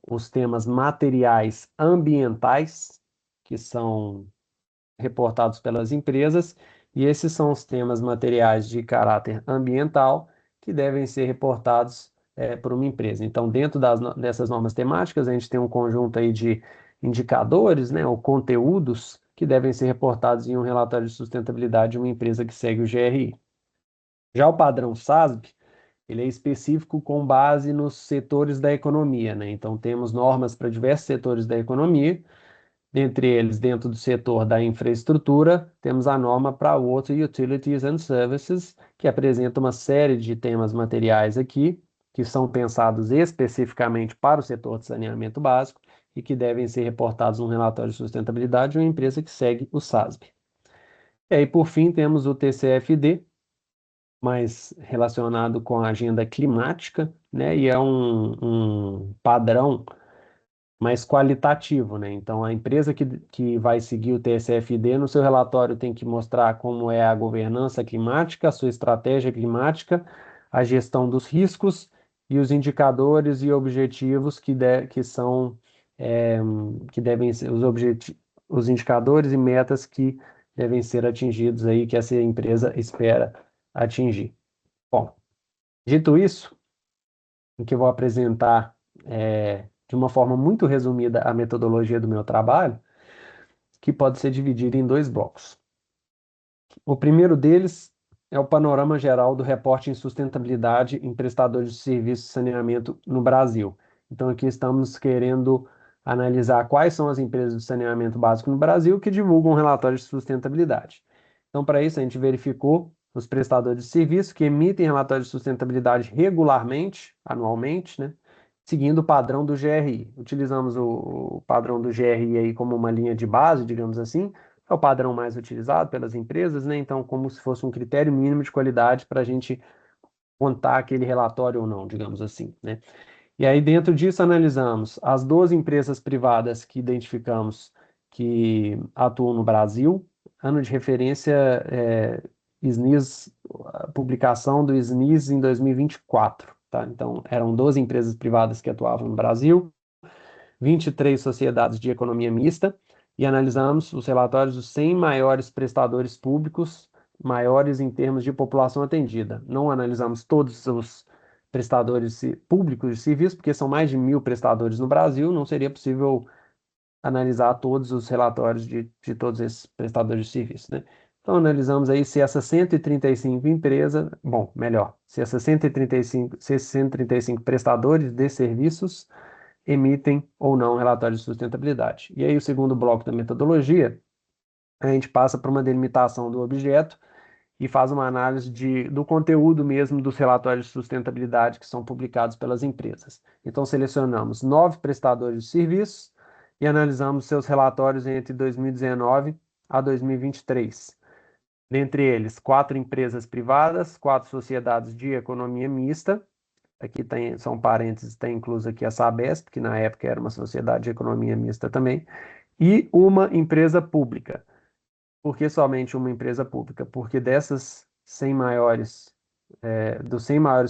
os temas materiais ambientais, que são reportados pelas empresas, e esses são os temas materiais de caráter ambiental que devem ser reportados por uma empresa. Então, dentro dessas normas temáticas, a gente tem um conjunto aí de indicadores, né, ou conteúdos que devem ser reportados em um relatório de sustentabilidade de uma empresa que segue o GRI. Já o padrão SASB, ele é específico com base nos setores da economia, né? Então, temos normas para diversos setores da economia. Dentre eles, dentro do setor da infraestrutura, temos a norma para Water Utilities and Services, que apresenta uma série de temas materiais aqui, que são pensados especificamente para o setor de saneamento básico e que devem ser reportados no relatório de sustentabilidade de uma empresa que segue o SASB. E aí, por fim, temos o TCFD, mais relacionado com a agenda climática, né? E é um padrão mais qualitativo, né? Então, a empresa que vai seguir o TCFD no seu relatório tem que mostrar como é a governança climática, a sua estratégia climática, a gestão dos riscos e os indicadores e objetivos que devem ser os indicadores e metas que devem ser atingidos aí, que essa empresa espera atingir. Bom, dito isso, em que eu vou apresentar de uma forma muito resumida a metodologia do meu trabalho, que pode ser dividida em 2 blocos. O primeiro deles é o panorama geral do reporte em sustentabilidade em prestadores de serviço de saneamento no Brasil. Então, aqui estamos querendo analisar quais são as empresas de saneamento básico no Brasil que divulgam relatórios de sustentabilidade. Então, para isso, a gente verificou os prestadores de serviço que emitem relatórios de sustentabilidade regularmente, anualmente, né, seguindo o padrão do GRI. Utilizamos o padrão do GRI aí como uma linha de base, digamos assim, é o padrão mais utilizado pelas empresas, né? Então, como se fosse um critério mínimo de qualidade para a gente contar aquele relatório ou não, digamos assim, né? E aí, dentro disso, analisamos as 12 empresas privadas que identificamos que atuam no Brasil, ano de referência SNIS, a publicação do SNIS em 2024, tá? Então, eram 12 empresas privadas que atuavam no Brasil, 23 sociedades de economia mista, e analisamos os relatórios dos 100 maiores prestadores públicos, maiores em termos de população atendida. Não analisamos todos os prestadores públicos de serviço, porque são mais de 1.000 prestadores no Brasil, não seria possível analisar todos os relatórios de todos esses prestadores de serviço, né? Então, analisamos aí se essas 135 empresas, bom, melhor, se essas 135 prestadores de serviços emitem ou não relatórios de sustentabilidade. E aí, o segundo bloco da metodologia, a gente passa por uma delimitação do objeto e faz uma análise do conteúdo mesmo dos relatórios de sustentabilidade que são publicados pelas empresas. Então, selecionamos 9 prestadores de serviços e analisamos seus relatórios entre 2019 a 2023. Dentre eles, 4 empresas privadas, 4 sociedades de economia mista. Aqui são parênteses, tem incluso aqui a Sabesp, que na época era uma sociedade de economia mista também, e uma empresa pública. Por que somente uma empresa pública? Porque dos 100 maiores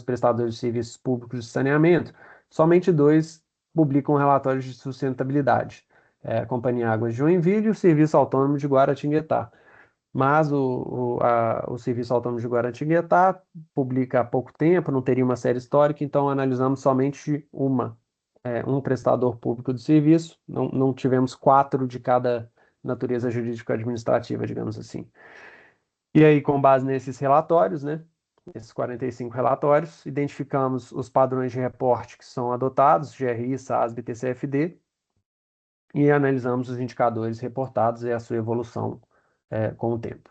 prestadores de serviços públicos de saneamento, somente 2 publicam relatórios de sustentabilidade. A Companhia Águas de Joinville e o Serviço Autônomo de Guaratinguetá. Mas o Serviço Autônomo de Guaratinguetá publica há pouco tempo, não teria uma série histórica, então analisamos somente um prestador público de serviço, não tivemos 4 de cada natureza jurídico-administrativa, digamos assim. E aí, com base nesses relatórios, né, esses 45 relatórios, identificamos os padrões de reporte que são adotados, GRI, SASB, TCFD, e analisamos os indicadores reportados e a sua evolução com o tempo.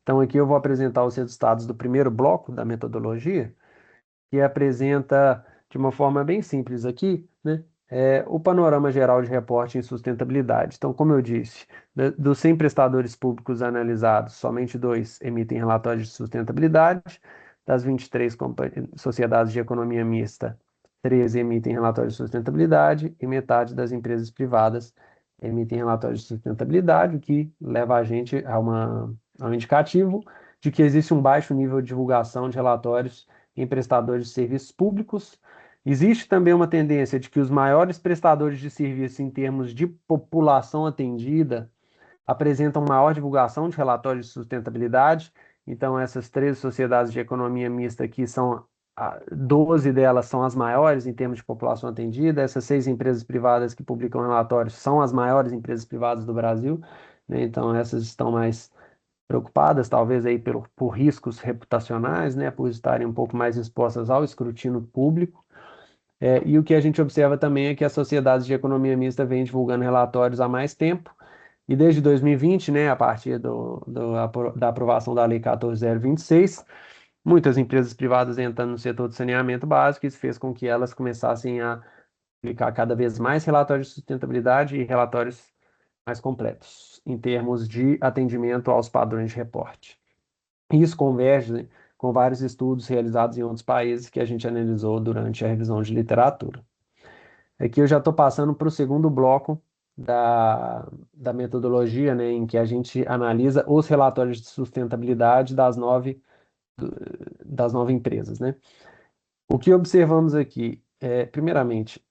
Então, aqui eu vou apresentar os resultados do primeiro bloco da metodologia, que apresenta de uma forma bem simples aqui, né, o panorama geral de reporte em sustentabilidade. Então, como eu disse, dos 100 prestadores públicos analisados, somente 2 emitem relatórios de sustentabilidade, das 23 sociedades de economia mista, 13 emitem relatórios de sustentabilidade e metade das empresas privadas emitem relatórios de sustentabilidade, o que leva a gente a um indicativo de que existe um baixo nível de divulgação de relatórios em prestadores de serviços públicos. Existe também uma tendência de que os maiores prestadores de serviço em termos de população atendida apresentam maior divulgação de relatórios de sustentabilidade. Então, essas 13 sociedades de economia mista aqui 12 delas são as maiores em termos de população atendida. Essas 6 empresas privadas que publicam relatórios são as maiores empresas privadas do Brasil, né? Então, essas estão mais preocupadas, talvez aí por riscos reputacionais, né? Por estarem um pouco mais expostas ao escrutínio público. E o que a gente observa também é que as sociedades de economia mista vêm divulgando relatórios há mais tempo, e desde 2020, né, a partir da aprovação da Lei 14.026, muitas empresas privadas entrando no setor de saneamento básico, isso fez com que elas começassem a publicar cada vez mais relatórios de sustentabilidade e relatórios mais completos, em termos de atendimento aos padrões de reporte. Isso converge, né, com vários estudos realizados em outros países que a gente analisou durante a revisão de literatura. Aqui eu já estou passando para o segundo bloco da metodologia, né, em que a gente analisa os relatórios de sustentabilidade das 9 empresas, né? O que observamos aqui primeiramente,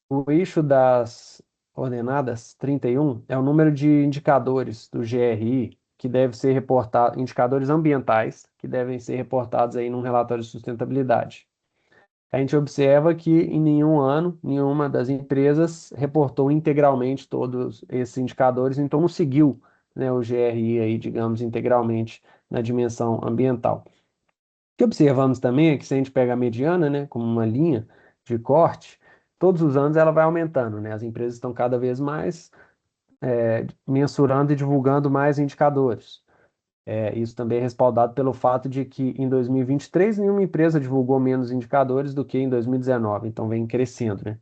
o eixo das ordenadas 31 é o número de indicadores do GRI que deve ser reportado, indicadores ambientais que devem ser reportados aí num relatório de sustentabilidade. A gente observa que em nenhum ano, nenhuma das empresas reportou integralmente todos esses indicadores, então não seguiu, né, o GRI aí, digamos, integralmente na dimensão ambiental. O que observamos também é que se a gente pega a mediana, né, como uma linha de corte, todos os anos ela vai aumentando, né? As empresas estão cada vez mais mensurando e divulgando mais indicadores. Isso também é respaldado pelo fato de que em 2023 nenhuma empresa divulgou menos indicadores do que em 2019, então vem crescendo, né?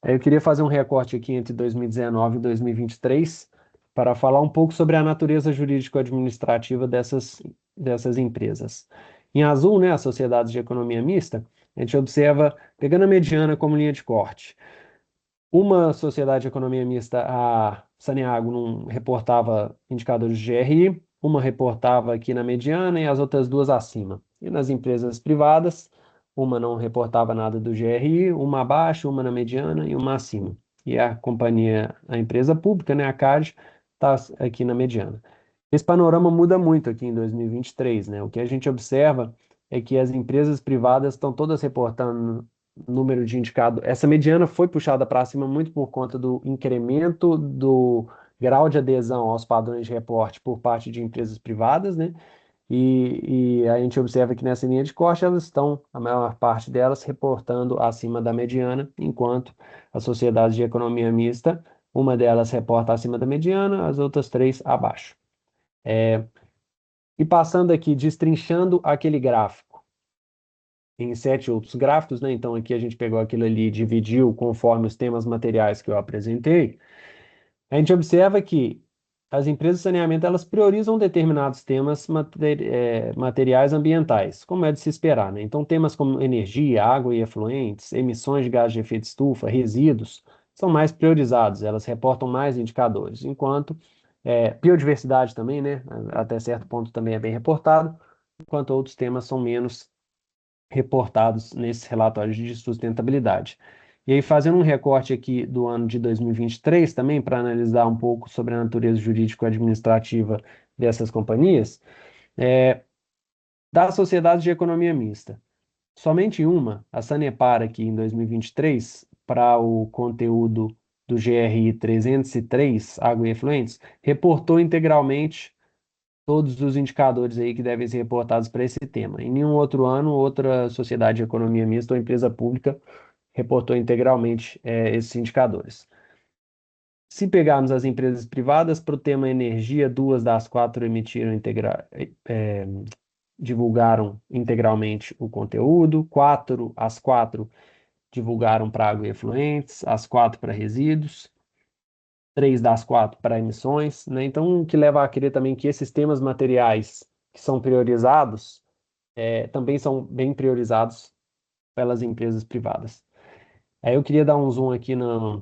Eu queria fazer um recorte aqui entre 2019 e 2023 para falar um pouco sobre a natureza jurídico-administrativa dessas empresas. Em azul, né, as sociedades de economia mista, a gente observa, pegando a mediana como linha de corte, uma sociedade de economia mista, a Saneago, não reportava indicadores de GRI, uma reportava aqui na mediana e as outras duas acima. E nas empresas privadas, uma não reportava nada do GRI, uma abaixo, uma na mediana e uma acima. E a companhia, a empresa pública, né, a CAD, está aqui na mediana. Esse panorama muda muito aqui em 2023, né? O que a gente observa é que as empresas privadas estão todas reportando número de indicado. Essa mediana foi puxada para cima muito por conta do incremento do grau de adesão aos padrões de reporte por parte de empresas privadas, né? E a gente observa que nessa linha de corte elas estão, a maior parte delas, reportando acima da mediana, enquanto as sociedades de economia mista, uma delas reporta acima da mediana, as outras três abaixo. E passando aqui, destrinchando aquele gráfico em 7 outros gráficos, né? Então aqui a gente pegou aquilo ali e dividiu conforme os temas materiais que eu apresentei. A gente observa que as empresas de saneamento elas priorizam determinados temas materiais ambientais, como é de se esperar, né? Então temas como energia, água e efluentes, emissões de gases de efeito estufa, resíduos, são mais priorizados, elas reportam mais indicadores, enquanto biodiversidade também, né? Até certo ponto também é bem reportado, enquanto outros temas são menos reportados nesses relatórios de sustentabilidade. E aí, fazendo um recorte aqui do ano de 2023 também, para analisar um pouco sobre a natureza jurídico-administrativa dessas companhias, das sociedades de economia mista. Somente uma, a Sanepar, aqui em 2023, para o conteúdo do GRI 303, Água e Efluentes, reportou integralmente todos os indicadores aí que devem ser reportados para esse tema. Em nenhum outro ano, outra sociedade de economia mista ou empresa pública reportou integralmente esses indicadores. Se pegarmos as empresas privadas, para o tema energia, 2 das 4 divulgaram integralmente o conteúdo, as 4 divulgaram para água e efluentes, as 4 para resíduos, 3 das 4 para emissões, né? Então, o que leva a crer também que esses temas materiais que são priorizados também são bem priorizados pelas empresas privadas. Aí eu queria dar um zoom aqui no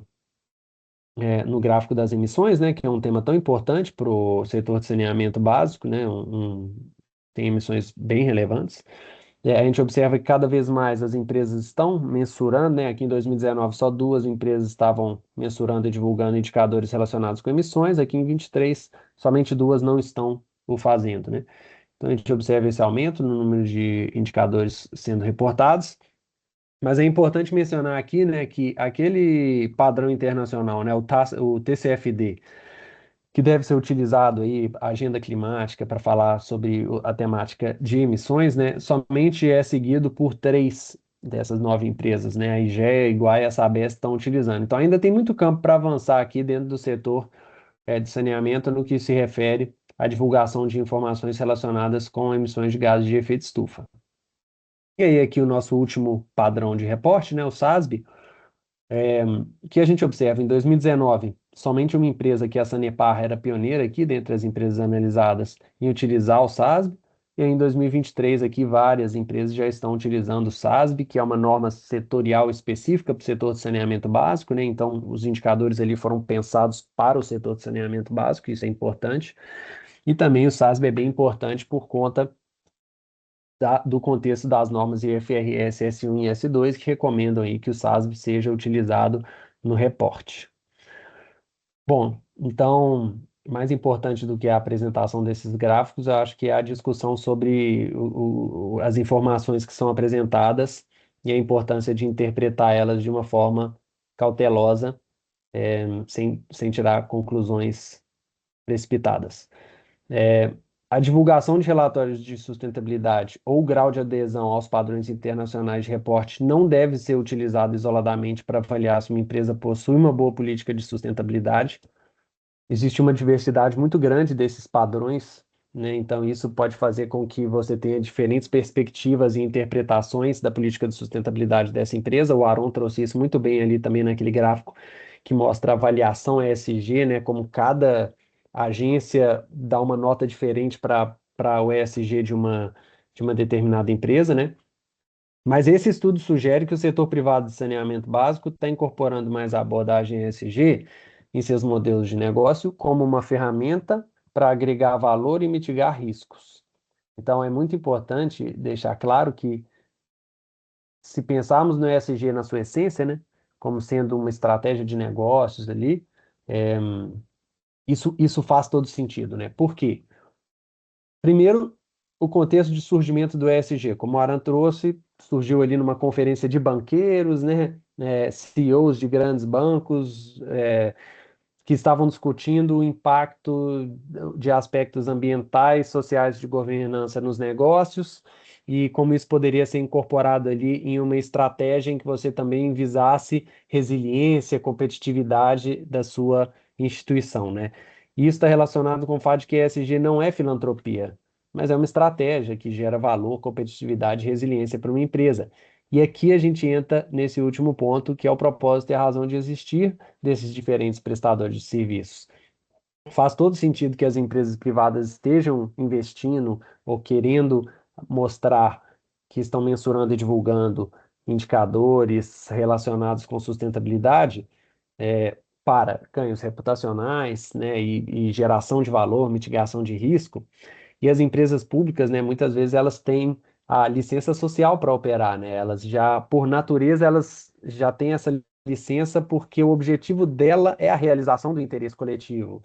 gráfico das emissões, né, que é um tema tão importante para o setor de saneamento básico, né, tem emissões bem relevantes. A gente observa que cada vez mais as empresas estão mensurando, né, aqui em 2019 só 2 empresas estavam mensurando e divulgando indicadores relacionados com emissões, aqui em 23 somente 2 não estão o fazendo, né. Então a gente observa esse aumento no número de indicadores sendo reportados, mas é importante mencionar aqui, né, que aquele padrão internacional, né, o TCFD, que deve ser utilizado aí, a agenda climática, para falar sobre a temática de emissões, né, somente é seguido por 3 dessas 9 empresas, né, a IGE, a Iguai e a Sabesp estão utilizando. Então ainda tem muito campo para avançar aqui dentro do setor de saneamento no que se refere à divulgação de informações relacionadas com emissões de gases de efeito estufa. E aí aqui o nosso último padrão de reporte, né, o SASB, que a gente observa em 2019, somente uma empresa, que é a Sanepar, era pioneira aqui dentre as empresas analisadas em utilizar o SASB, e em 2023 aqui várias empresas já estão utilizando o SASB, que é uma norma setorial específica para o setor de saneamento básico, né? Então os indicadores ali foram pensados para o setor de saneamento básico, isso é importante, e também o SASB é bem importante por conta do contexto das normas IFRS S1 e S2, que recomendam aí que o SASB seja utilizado no reporte. Bom, então, mais importante do que a apresentação desses gráficos, eu acho que é a discussão sobre as informações que são apresentadas e a importância de interpretar elas de uma forma cautelosa, sem tirar conclusões precipitadas. A divulgação de relatórios de sustentabilidade ou grau de adesão aos padrões internacionais de reporte não deve ser utilizado isoladamente para avaliar se uma empresa possui uma boa política de sustentabilidade. Existe uma diversidade muito grande desses padrões, né? Então, isso pode fazer com que você tenha diferentes perspectivas e interpretações da política de sustentabilidade dessa empresa. O Aaron trouxe isso muito bem ali também naquele gráfico que mostra a avaliação ESG, né? Como cada agência dá uma nota diferente para o ESG de uma determinada empresa, né? Mas esse estudo sugere que o setor privado de saneamento básico está incorporando mais a abordagem ESG em seus modelos de negócio como uma ferramenta para agregar valor e mitigar riscos. Então, é muito importante deixar claro que, se pensarmos no ESG na sua essência, né, como sendo uma estratégia de negócios ali, é, isso faz todo sentido, né? Por quê? Primeiro, o contexto de surgimento do ESG, como o Aran trouxe, surgiu ali numa conferência de banqueiros, né, CEOs de grandes bancos, que estavam discutindo o impacto de aspectos ambientais, sociais de governança nos negócios e como isso poderia ser incorporado ali em uma estratégia em que você também visasse resiliência, competitividade da sua instituição, né? E isso está relacionado com o fato de que ESG não é filantropia, mas é uma estratégia que gera valor, competitividade e resiliência para uma empresa. E aqui a gente entra nesse último ponto, que é o propósito e a razão de existir desses diferentes prestadores de serviços. Faz todo sentido que as empresas privadas estejam investindo ou querendo mostrar que estão mensurando e divulgando indicadores relacionados com sustentabilidade, para ganhos reputacionais, né, e geração de valor, mitigação de risco. E as empresas públicas, né, muitas vezes elas têm a licença social para operar, né? Elas já, por natureza, elas já têm essa licença porque o objetivo dela é a realização do interesse coletivo.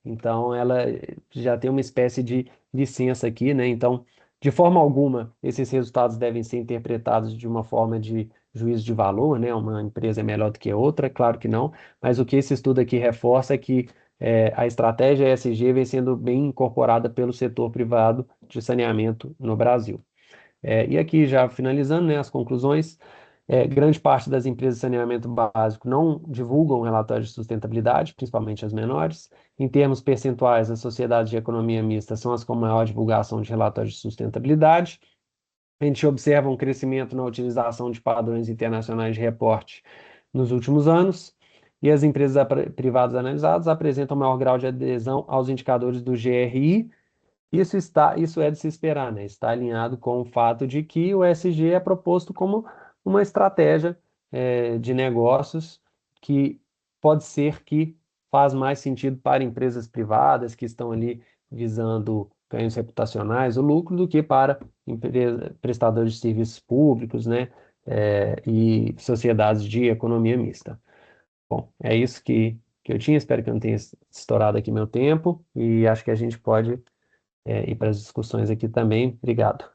Então, ela já tem uma espécie de licença aqui, né? Então, de forma alguma, esses resultados devem ser interpretados de uma forma de juízo de valor, né? Uma empresa é melhor do que outra, claro que não, mas o que esse estudo aqui reforça é que a estratégia ESG vem sendo bem incorporada pelo setor privado de saneamento no Brasil. E aqui, já finalizando, né, as conclusões, grande parte das empresas de saneamento básico não divulgam relatórios de sustentabilidade, principalmente as menores. Em termos percentuais, as sociedades de economia mista são as com maior divulgação de relatórios de sustentabilidade. A gente observa um crescimento na utilização de padrões internacionais de reporte nos últimos anos, e as empresas privadas analisadas apresentam maior grau de adesão aos indicadores do GRI. Isso é de se esperar, né? Está alinhado com o fato de que o ESG é proposto como uma estratégia, de negócios que pode ser que faz mais sentido para empresas privadas que estão ali visando ganhos reputacionais, o lucro, do que para prestadores de serviços públicos, né? E sociedades de economia mista. Bom, é isso que eu tinha. Espero que eu não tenha estourado aqui meu tempo e acho que a gente pode ir para as discussões aqui também. Obrigado.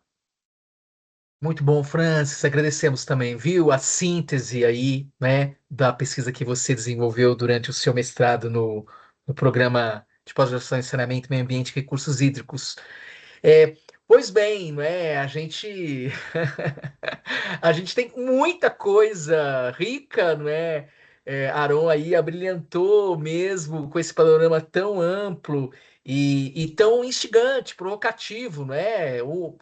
Muito bom, Francis. Agradecemos também, viu, a síntese aí, né, da pesquisa que você desenvolveu durante o seu mestrado no programa de pós-graduação em saneamento, meio ambiente e recursos hídricos. É, pois bem, não é? A gente a gente tem muita coisa rica, não é? Aron aí abrilhantou mesmo com esse panorama tão amplo e tão instigante, provocativo, não é?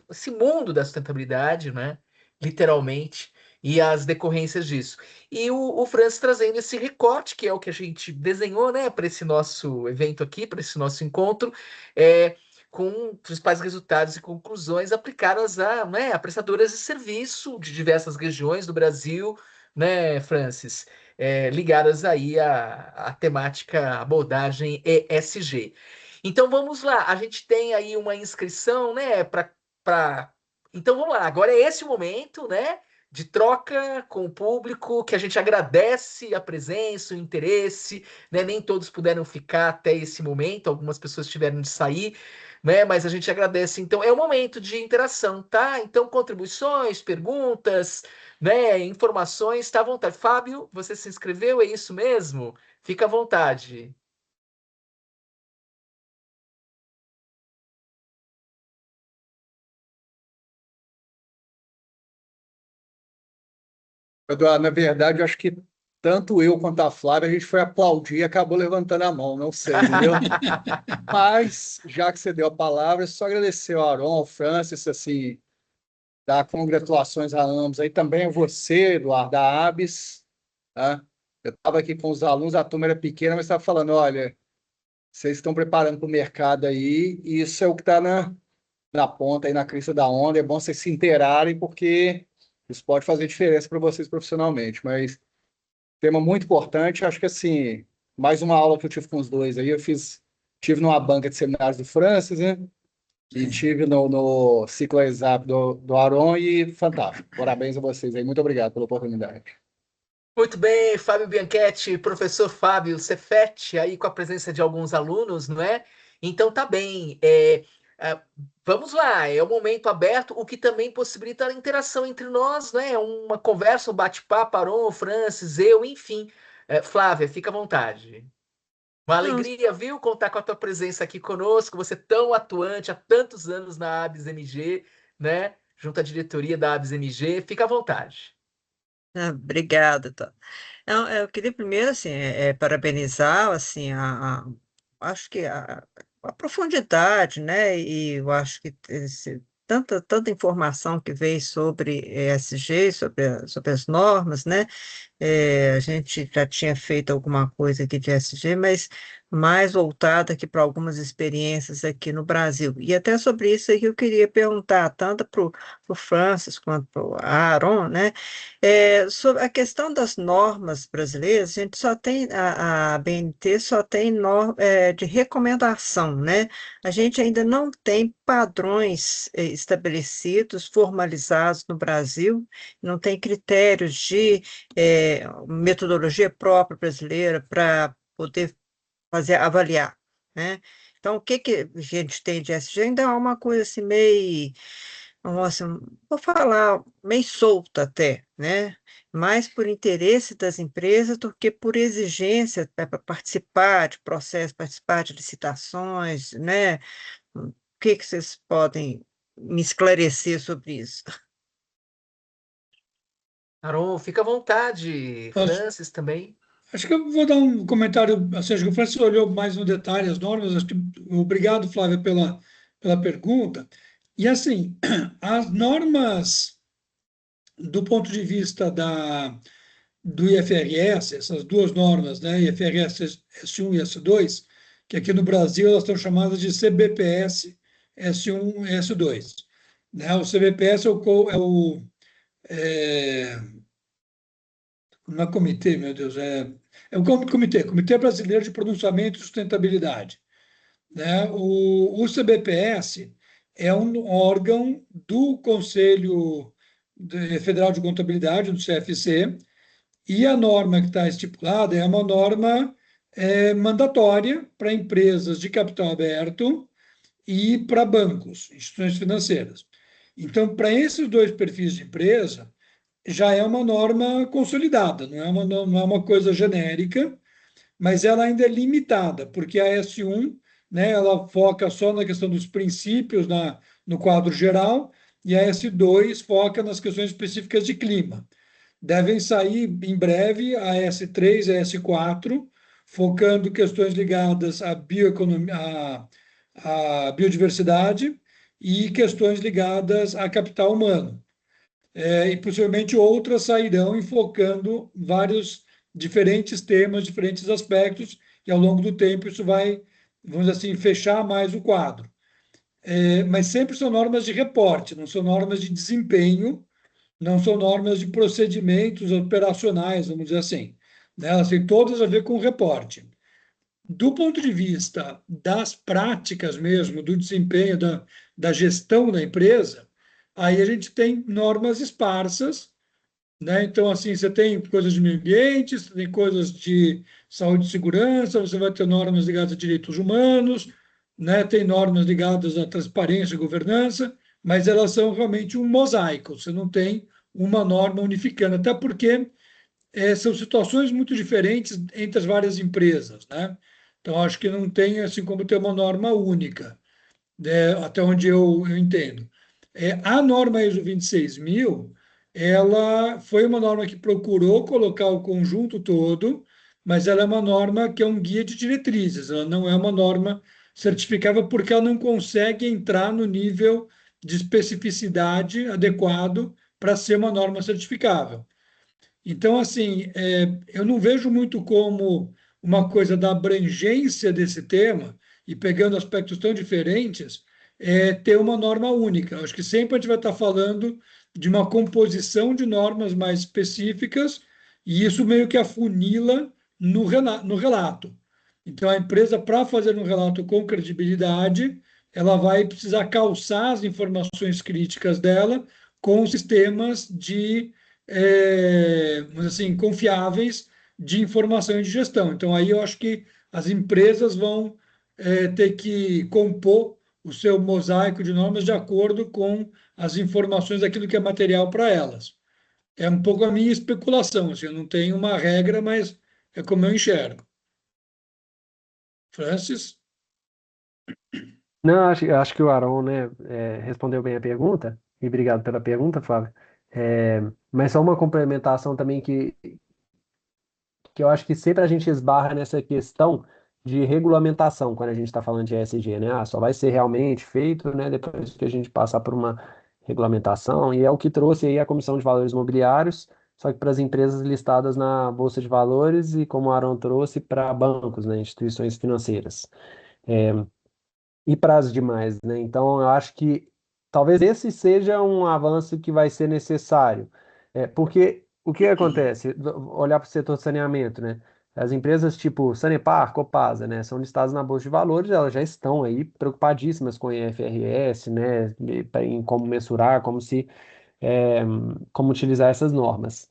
Esse mundo da sustentabilidade, né? Literalmente, e as decorrências disso. E o Francis trazendo esse recorte, que é o que a gente desenhou, né, para esse nosso evento aqui, para esse nosso encontro. É, com principais resultados e conclusões aplicadas a, né, a prestadoras de serviço de diversas regiões do Brasil, né, Francis, ligadas aí à temática abordagem ESG. Então vamos lá, a gente tem aí uma inscrição, né, para Então vamos lá, agora é esse o momento, né, de troca com o público, que a gente agradece a presença, o interesse, né? Nem todos puderam ficar até esse momento, algumas pessoas tiveram de sair, né? Mas a gente agradece. Então é o momento de interação, tá? Então contribuições, perguntas, né, informações, tá à vontade. Fábio, você se inscreveu? É isso mesmo? Fica à vontade. Eduardo, na verdade, eu acho que tanto eu quanto a Flávia, a gente foi aplaudir e acabou levantando a mão, não sei, entendeu? Mas, já que você deu a palavra, só agradecer ao Aron, ao Francis, assim, dar congratulações a ambos. Aí também a você, Eduardo, da ABS, tá? Eu estava aqui com os alunos, a turma era pequena, mas estava falando, olha, vocês estão preparando para o mercado aí, e isso é o que está na ponta, aí na crista da onda, é bom vocês se inteirarem, porque isso pode fazer diferença para vocês profissionalmente, mas tema muito importante, acho que assim, mais uma aula que eu tive com os dois aí, tive numa banca de seminários do Francis, né? E tive no ciclo exap do Aron e fantástico. Parabéns a vocês aí, muito obrigado pela oportunidade. Muito bem, Fábio Bianchetti, professor Fábio Cefetti, aí com a presença de alguns alunos, não é? Então tá bem. Vamos lá, é um momento aberto, o que também possibilita a interação entre nós, né? Uma conversa, um bate-papo, Aron, Francis, eu, enfim. Flávia, fica à vontade. Uma Não, alegria, viu, contar com a tua presença aqui conosco, você tão atuante há tantos anos na ABS MG, né? Junto à diretoria da ABS MG, fica à vontade. obrigada, tá. Não, eu queria primeiro, assim, parabenizar, assim, acho que a profundidade, né, e eu acho que tanta informação que veio sobre ESG, sobre as normas, né, a gente já tinha feito alguma coisa aqui de ESG, mas mais voltada aqui para algumas experiências aqui no Brasil. E até sobre isso aí que eu queria perguntar, tanto para o Francis quanto para o Aaron, né? Sobre a questão das normas brasileiras, a gente só tem, a BNT só tem de recomendação, né? A gente ainda não tem padrões estabelecidos, formalizados no Brasil, não tem critérios de metodologia própria brasileira para poder avaliar, né? Então, o que que a gente tem de SG ainda é uma coisa assim meio, nossa, vou falar, meio solta até, né? Mais por interesse das empresas do que por exigência para participar de processos, participar de licitações, né? O que que vocês podem me esclarecer sobre isso? Aron, fica à vontade. Posso- Francis também. Acho que eu vou dar um comentário, ou seja, que o Francis olhou mais no detalhe as normas. Acho que, obrigado, Flávia, pela pergunta. E assim, as normas, do ponto de vista do IFRS, essas duas normas, né, IFRS S1 e S2, que aqui no Brasil elas estão chamadas de CBPS S1 e S2. Né? O CBPS é, não é comitê, meu Deus, é o Comitê Brasileiro de Pronunciamento e Sustentabilidade. Né? O CBPS é um órgão do Conselho Federal de Contabilidade, do CFC, e a norma que está estipulada é uma norma mandatória para empresas de capital aberto e para bancos, instituições financeiras. Então, para esses dois perfis de empresa, já é uma norma consolidada, não é uma coisa genérica, mas ela ainda é limitada, porque a S1, né, ela foca só na questão dos princípios no quadro geral, e a S2 foca nas questões específicas de clima. Devem sair em breve a S3 e a S4, focando questões ligadas à bioeconomia, à biodiversidade e questões ligadas a capital humano. E possivelmente outras sairão enfocando vários diferentes temas, diferentes aspectos, e ao longo do tempo isso vai, vamos dizer assim, fechar mais o quadro. Mas sempre são normas de reporte, não são normas de desempenho, não são normas de procedimentos operacionais, vamos dizer assim. Né? Elas têm todas a ver com reporte. Do ponto de vista das práticas mesmo, do desempenho, da gestão da empresa, aí a gente tem normas esparsas, né? Então, assim, você tem coisas de meio ambiente, você tem coisas de saúde e segurança, você vai ter normas ligadas a direitos humanos, né? Tem normas ligadas à transparência e governança, mas elas são realmente um mosaico, você não tem uma norma unificando, até porque são situações muito diferentes entre as várias empresas, né? Então, acho que não tem assim como ter uma norma única, né? Até onde eu entendo. A norma ISO 26000, ela foi uma norma que procurou colocar o conjunto todo, mas ela é uma norma que é um guia de diretrizes, ela não é uma norma certificável porque ela não consegue entrar no nível de especificidade adequado para ser uma norma certificável. Então, assim, eu não vejo muito como uma coisa da abrangência desse tema, e pegando aspectos tão diferentes, ter uma norma única. Eu acho que sempre a gente vai estar falando de uma composição de normas mais específicas, e isso meio que afunila no relato. Então, a empresa, para fazer um relato com credibilidade, ela vai precisar calçar as informações críticas dela com sistemas de mas assim, confiáveis de informação e de gestão. Então, aí eu acho que as empresas vão ter que compor o seu mosaico de normas de acordo com as informações daquilo que é material para elas. É um pouco a minha especulação, assim, eu não tenho uma regra, mas é como eu enxergo. Francis? Não, acho que o Aron, né, respondeu bem a pergunta, e obrigado pela pergunta, Flávio. Mas só uma complementação também que eu acho que sempre a gente esbarra nessa questão de regulamentação quando a gente está falando de ESG, né? Só vai ser realmente feito, né, depois que a gente passar por uma regulamentação, e é o que trouxe aí a Comissão de Valores Mobiliários, só que para as empresas listadas na Bolsa de Valores e, como o Aaron trouxe, para bancos, né, instituições financeiras. É, e para as demais, né? Então, eu acho que talvez esse seja um avanço que vai ser necessário. Porque o que acontece? Olhar para o setor de saneamento, né? As empresas tipo Sanepar, Copasa, né, são listadas na Bolsa de Valores, elas já estão aí preocupadíssimas com o IFRS, né, em como mensurar, é, como utilizar essas normas.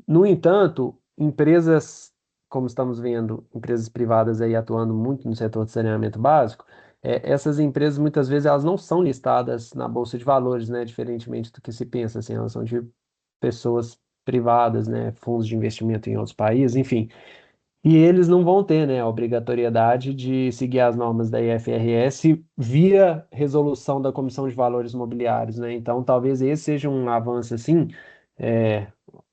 No entanto, empresas, como estamos vendo, empresas privadas aí atuando muito no setor de saneamento básico, essas empresas muitas vezes elas não são listadas na bolsa de valores, né? Diferentemente do que se pensa, assim, elas são de pessoas privadas, né? Fundos de investimento em outros países, enfim. E eles não vão ter, né, a obrigatoriedade de seguir as normas da IFRS via resolução da Comissão de Valores Mobiliários, né? Então, talvez esse seja um avanço, assim, é,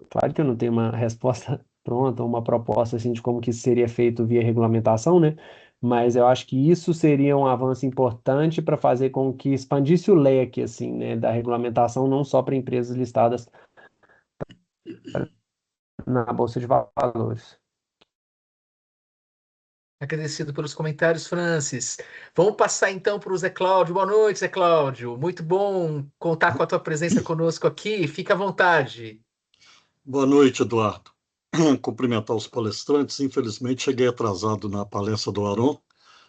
claro que eu não tenho uma resposta pronta, uma proposta assim de como que isso seria feito via regulamentação, né? Mas eu acho que isso seria um avanço importante para fazer com que expandisse o leque assim, né, da regulamentação não só para empresas listadas na Bolsa de Valores. Agradecido pelos comentários, Francis. Vamos passar então para o Zé Cláudio. Boa noite, Zé Cláudio. Muito bom contar com a tua presença conosco aqui. Fica à vontade. Boa noite, Eduardo. Cumprimentar os palestrantes. Infelizmente, cheguei atrasado na palestra do Aron,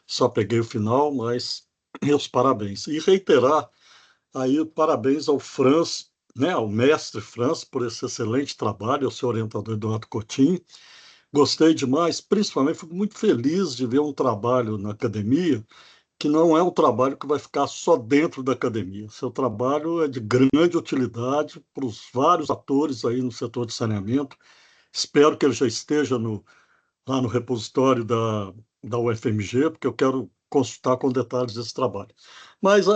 só peguei o final, mas meus parabéns. E reiterar aí parabéns ao Franz, né, ao mestre Franz, por esse excelente trabalho, ao seu orientador Eduardo Coutinho. Gostei demais, principalmente fico muito feliz de ver um trabalho na academia que não é um trabalho que vai ficar só dentro da academia. Seu trabalho é de grande utilidade para os vários atores aí no setor de saneamento. Espero que ele já esteja lá no repositório da UFMG, porque eu quero consultar com detalhes desse trabalho. Mas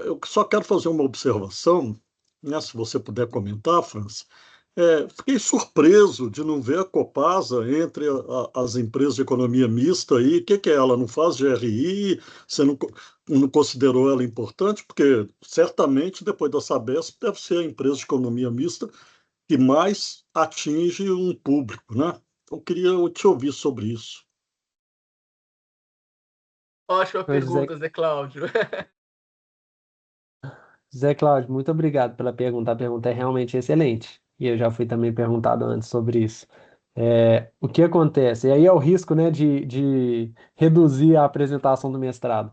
eu só quero fazer uma observação, né, se você puder comentar, França. Fiquei surpreso de não ver a Copasa entre as empresas de economia mista aí. O que, que é? Ela não faz GRI? Você não considerou ela importante? Porque certamente, depois da Sabesp, deve ser a empresa de economia mista que mais atinge um público, né? Eu queria te ouvir sobre isso. Ótima Pois, pergunta, Zé Cláudio. Zé Cláudio, muito obrigado pela pergunta. A pergunta é realmente excelente. E eu já fui também perguntado antes sobre isso. O que acontece? E aí é o risco, né, de reduzir a apresentação do mestrado.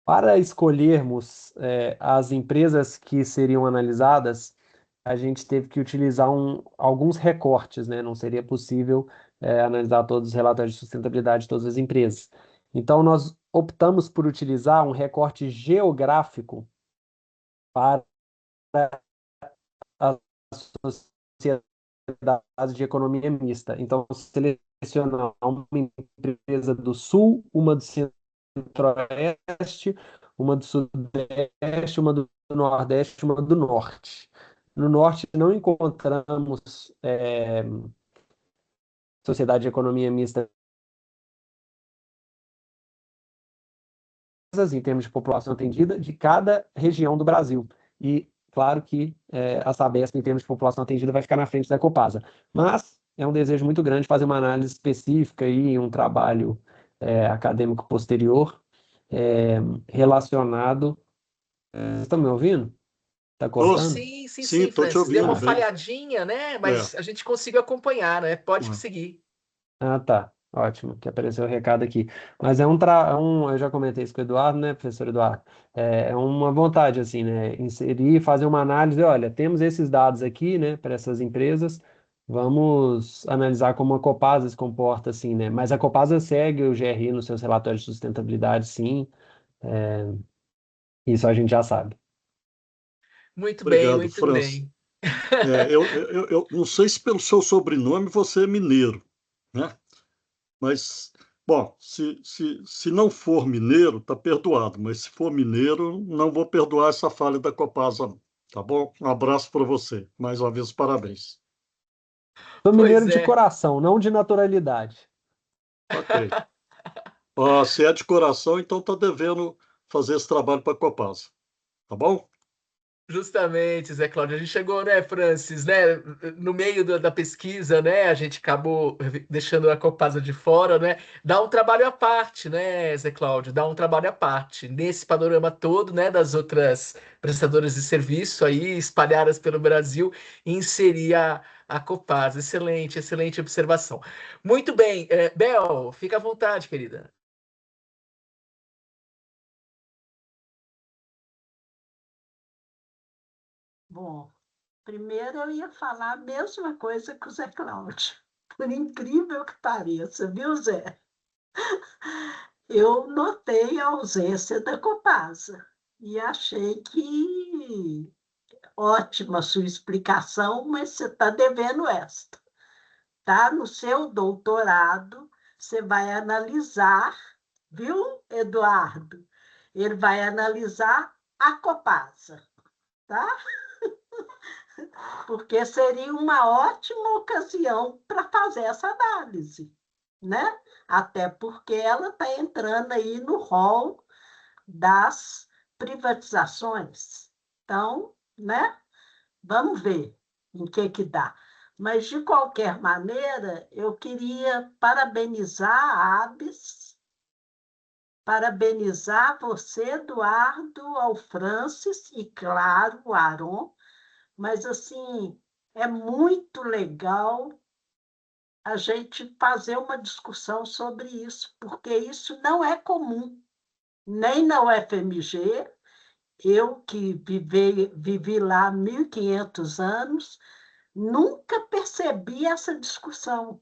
Para escolhermos as empresas que seriam analisadas, a gente teve que utilizar alguns recortes, né? Não seria possível analisar todos os relatórios de sustentabilidade de todas as empresas. Então, nós optamos por utilizar um recorte geográfico para as sociedades de economia mista. Então, selecionar uma empresa do Sul, uma do Centro-Oeste, uma do Sudeste, uma do Nordeste, uma do Norte. No Norte não encontramos sociedade de economia mista em termos de população atendida de cada região do Brasil. E claro que a Sabesp, em termos de população atendida, vai ficar na frente da Copasa. Mas é um desejo muito grande fazer uma análise específica e um trabalho acadêmico posterior é, relacionado. Vocês estão me ouvindo? Está Tô, cortando? Sim, sim, sim, sim, estou te Francis. Deu ouvindo uma bem. falhadinha, né? É, Mas a gente conseguiu acompanhar, né? Pode é. seguir. Ah, tá. Ótimo, que apareceu o recado aqui. Mas eu já comentei isso com o Eduardo, né, professor Eduardo? É uma vontade, assim, né? Inserir, fazer uma análise, olha, temos esses dados aqui, né, para essas empresas, vamos analisar como a Copasa se comporta, assim, né? Mas a Copasa segue o GRI nos seus relatórios de sustentabilidade, sim, isso a gente já sabe. Muito bem, Obrigado, muito França. bem. Eu não sei se pelo seu sobrenome você é mineiro, né? Mas, bom, se não for mineiro, está perdoado, mas se for mineiro, não vou perdoar essa falha da Copasa, não. Tá bom? Um abraço para você. Mais uma vez, parabéns. Sou mineiro Pois de é. coração, não de naturalidade. Ok. Ah, se é de coração, então está devendo fazer esse trabalho para a Copasa. Tá bom? Justamente, Zé Cláudio, a gente chegou, né, Francis, né, no meio da pesquisa, né, a gente acabou deixando a Copasa de fora, né, dá um trabalho à parte, né, Zé Cláudio, dá um trabalho à parte, nesse panorama todo, né, das outras prestadoras de serviço aí espalhadas pelo Brasil, inserir a Copasa. Excelente, excelente observação. Muito bem, Bel, fica à vontade, querida. Bom, primeiro eu ia falar a mesma coisa que o Zé Cláudio. Por incrível que pareça, viu, Zé? Eu notei a ausência da Copasa e achei que ótima a sua explicação, mas você está devendo esta. Tá? No seu doutorado, você vai analisar, viu, Eduardo? Ele vai analisar a Copasa, tá? Porque seria uma ótima ocasião para fazer essa análise, né? Até porque ela está entrando aí no rol das privatizações. Então, né? Vamos ver em que dá. Mas, de qualquer maneira, eu queria parabenizar a ABS, parabenizar você, Eduardo, ao Francis e, claro, o Aron, mas, assim, é muito legal a gente fazer uma discussão sobre isso, porque isso não é comum, nem na UFMG, eu que vivi lá 1.500 anos, nunca percebi essa discussão.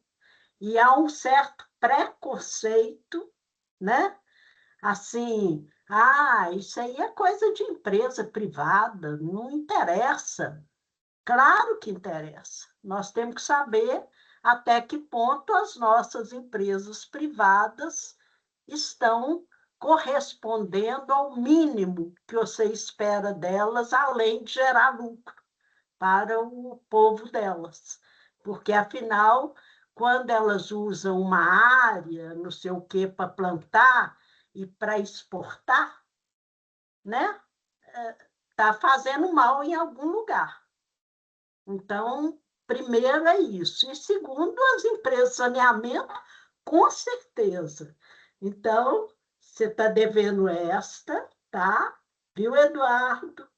E há um certo preconceito, né? Assim, isso aí é coisa de empresa privada, não interessa. Claro que interessa. Nós temos que saber até que ponto as nossas empresas privadas estão correspondendo ao mínimo que você espera delas, além de gerar lucro para o povo delas. Porque, afinal, quando elas usam uma área, não sei o quê, para plantar e para exportar, né? Está fazendo mal em algum lugar. Então, primeiro é isso. E segundo, as empresas de saneamento, com certeza. Então, você está devendo esta, tá? Viu, Eduardo?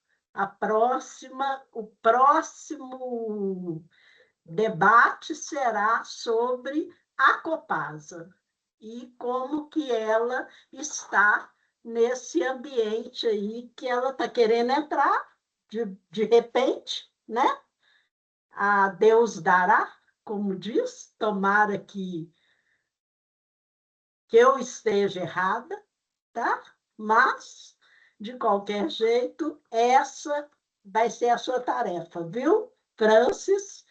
O próximo debate será sobre a Copasa e como que ela está nesse ambiente aí que ela está querendo entrar de repente, né? A Deus dará, como diz, tomara que eu esteja errada, tá? Mas, de qualquer jeito, essa vai ser a sua tarefa, viu? Francis,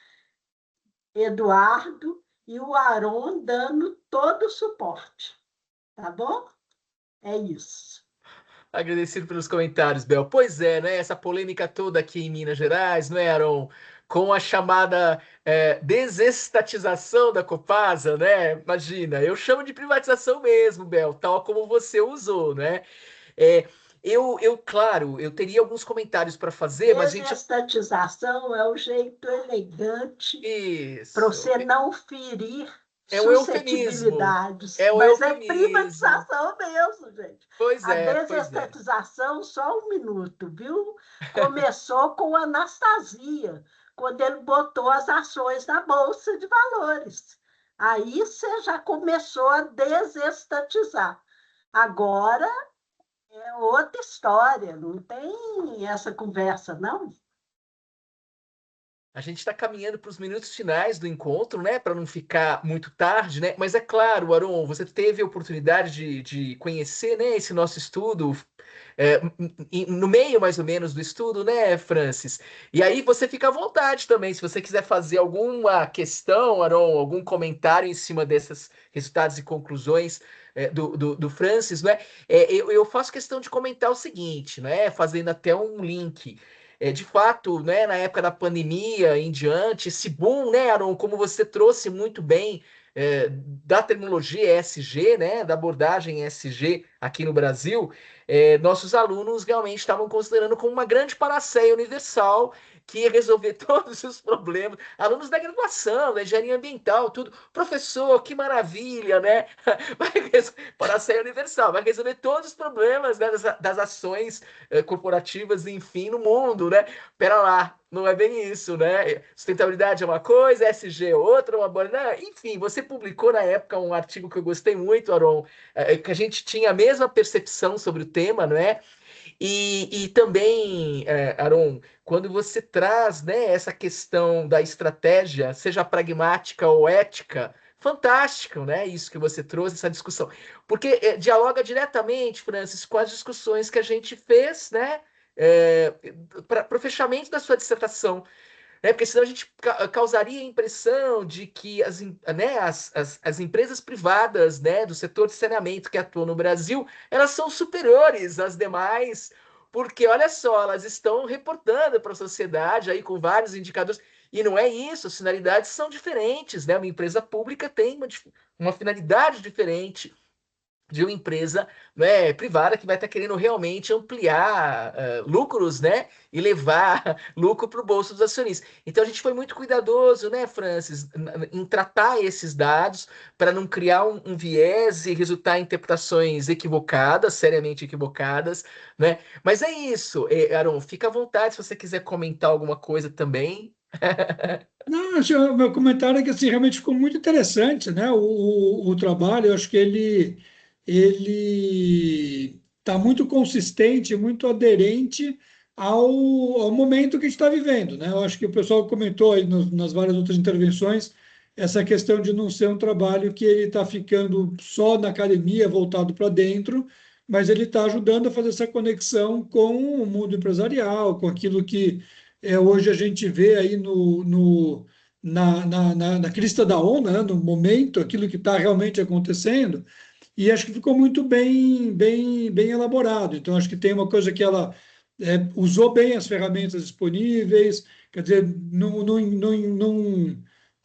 Eduardo e o Aron dando todo o suporte, tá bom? É isso. Agradecido pelos comentários, Bel. Pois é, né? Essa polêmica toda aqui em Minas Gerais, não é, Aron? Com a chamada desestatização da Copasa, né? Imagina, eu chamo de privatização mesmo, Bel, tal como você usou, né? É, claro, eu teria alguns comentários para fazer, mas a gente. Desestatização é o jeito elegante para Isso. você não ferir É um eufemismo. suscetibilidades, É um mas é eufemismo. privatização mesmo, gente. Pois A é, pois é. desestatização, só um minuto, viu? Começou com Anastasia, quando ele botou as ações na Bolsa de Valores. Aí você já começou a desestatizar. Agora é outra história, não tem essa conversa, não. A gente está caminhando para os minutos finais do encontro, né? Para não ficar muito tarde, né? Mas é claro, Aron, você teve a oportunidade de conhecer, né, esse nosso estudo, no meio mais ou menos do estudo, né, Francis? E aí você fica à vontade também, se você quiser fazer alguma questão, Aron, algum comentário em cima desses resultados e conclusões do Francis, né? Eu faço questão de comentar o seguinte, né? Fazendo até um link. De fato, né, na época da pandemia em diante, esse boom, né, Aron, como você trouxe muito bem, da terminologia ESG, né, da abordagem ESG aqui no Brasil, nossos alunos realmente estavam considerando como uma grande panaceia universal que ia resolver todos os problemas. Alunos da graduação, da engenharia ambiental, tudo. Professor, que maravilha, né? Panaceia universal, vai resolver todos os problemas, né, das ações corporativas, enfim, no mundo, né? Pera lá, não é bem isso, né? Sustentabilidade é uma coisa, SG é outra, uma bola. Não, enfim, você publicou na época um artigo que eu gostei muito, Aron, que a gente tinha a mesma percepção sobre o tema, não é? E também, Aron, quando você traz, né, essa questão da estratégia, seja pragmática ou ética, fantástico, né? Isso que você trouxe, essa discussão. Porque dialoga diretamente, Francis, com as discussões que a gente fez, né? Para o fechamento da sua dissertação, né? Porque senão a gente causaria a impressão de que né, as empresas privadas, né, do setor de saneamento que atuam no Brasil, elas são superiores às demais, porque olha só, elas estão reportando para a sociedade aí com vários indicadores. E não é isso, as finalidades são diferentes, né? Uma empresa pública tem uma finalidade diferente de uma empresa, né, privada que vai estar querendo realmente ampliar lucros, né, e levar lucro para o bolso dos acionistas. Então a gente foi muito cuidadoso, né, Francis, em tratar esses dados para não criar um viés e resultar em interpretações equivocadas, seriamente equivocadas, né? Mas é isso, Aron, fica à vontade se você quiser comentar alguma coisa também. Não, o meu comentário é que assim, realmente ficou muito interessante, né? O trabalho, eu acho que ele está muito consistente, muito aderente ao momento que a gente está vivendo, né? Eu acho que o pessoal comentou aí nas várias outras intervenções essa questão de não ser um trabalho que ele está ficando só na academia, voltado para dentro, mas ele está ajudando a fazer essa conexão com o mundo empresarial, com aquilo que hoje a gente vê aí na crista da onda, né, no momento, aquilo que está realmente acontecendo, e acho que ficou muito bem elaborado. Então, acho que tem uma coisa que ela usou bem as ferramentas disponíveis, quer dizer, não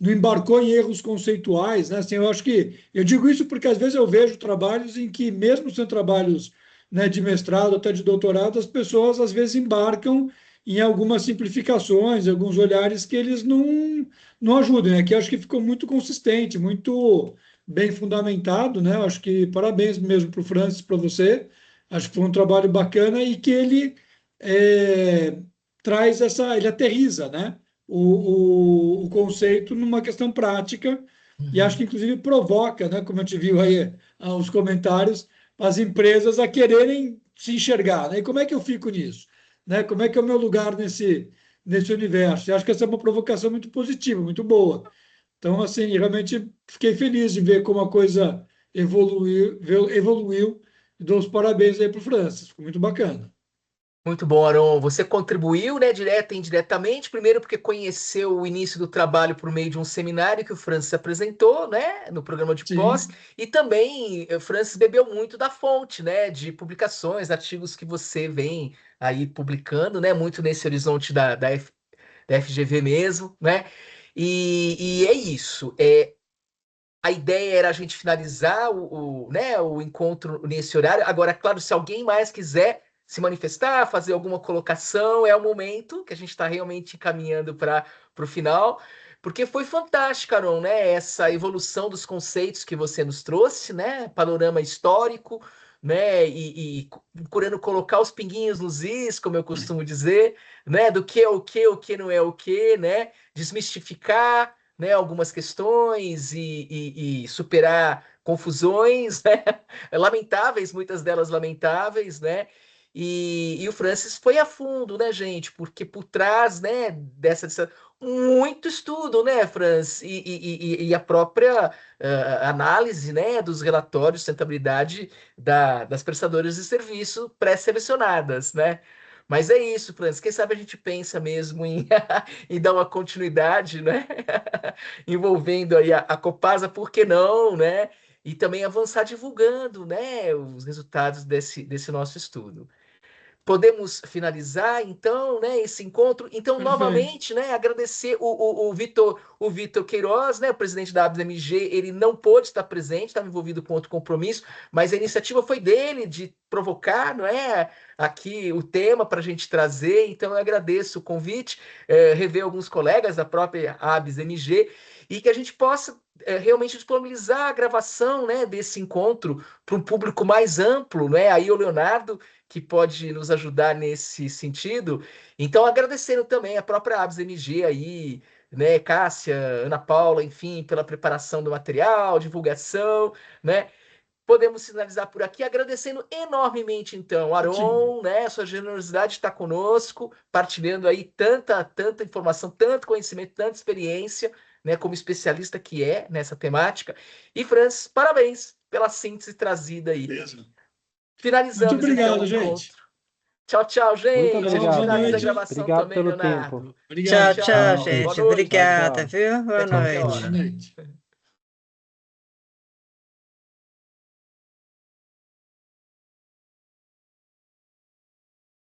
embarcou em erros conceituais, né? Assim, eu acho que eu digo isso porque às vezes eu vejo trabalhos em que, mesmo sendo trabalhos, né, de mestrado até de doutorado, as pessoas às vezes embarcam em algumas simplificações, alguns olhares que eles não ajudam. Aqui acho que ficou muito consistente, muito bem fundamentado, né? Acho que parabéns mesmo para o Francis, para você. Acho que foi um trabalho bacana e que ele traz ele aterriza, né? O conceito numa questão prática e acho que inclusive provoca, né? Como a gente viu aí os comentários, as empresas a quererem se enxergar, né? E como é que eu fico nisso? Né? Como é que é o meu lugar nesse universo? Eu acho que essa é uma provocação muito positiva, muito boa. Então, assim, realmente fiquei feliz de ver como a coisa evoluiu. Dou os parabéns aí para o Francis, ficou muito bacana. Muito bom, Aron. Você contribuiu, né, direta e indiretamente, primeiro porque conheceu o início do trabalho por meio de um seminário que o Francis apresentou, né, no programa de pós, Sim, e também o Francis bebeu muito da fonte, né, de publicações, artigos que você vem aí publicando, né, muito nesse horizonte da FGV mesmo, né, e é isso. A ideia era a gente finalizar né, o encontro nesse horário. Agora, claro, se alguém mais quiser se manifestar, fazer alguma colocação, é o momento que a gente está realmente caminhando para o final, porque foi fantástico, Aron, né? Essa evolução dos conceitos que você nos trouxe, né? Panorama histórico, né? E procurando colocar os pinguinhos nos is, como eu costumo dizer, né? Do que é o que não é o que, né? Desmistificar, né, algumas questões e superar confusões, né, lamentáveis, muitas delas lamentáveis, né, e o Francis foi a fundo, né, gente, porque por trás, né, dessa muito estudo, né, Francis, e a própria análise, né, dos relatórios de sustentabilidade das prestadoras de serviço pré-selecionadas, né. Mas é isso, Francis. Quem sabe a gente pensa mesmo em, em dar uma continuidade, né? Envolvendo aí a Copasa, por que não, né? E também avançar divulgando, né, os resultados desse nosso estudo. Podemos finalizar, então, né, esse encontro. Então, perfeito. novamente, né, agradecer o Vitor Queiroz, né, o presidente da ABSMG. Ele não pôde estar presente, estava envolvido com outro compromisso, mas a iniciativa foi dele de provocar, não é, aqui o tema para a gente trazer. Então, eu agradeço o convite, rever alguns colegas da própria ABSMG e que a gente possa realmente disponibilizar a gravação, né, desse encontro para um público mais amplo, né? Aí o Leonardo que pode nos ajudar nesse sentido. Então, agradecendo também a própria ABS MG aí, né, Cássia, Ana Paula, enfim, pela preparação do material, divulgação, né? Podemos finalizar por aqui, agradecendo enormemente, então, Ótimo. Aron, né? Sua generosidade está conosco, partilhando aí tanta informação, tanto conhecimento, tanta experiência, né? Como especialista que é nessa temática. E, Francis, parabéns pela síntese trazida aí. Beleza. Muito Finalizamos então o obrigado, gente. encontro. Tchau, tchau, Muito gente. A gente Tchau, boa obrigado, finaliza a gente. noite. gravação Obrigado também, pelo tempo. Leonardo. Obrigado. Tchau, Tchau, tchau, Tchau. tchau. Boa gente. noite. Tchau, Obrigada, tchau. viu? Boa Até qualquer noite. Boa hora. noite.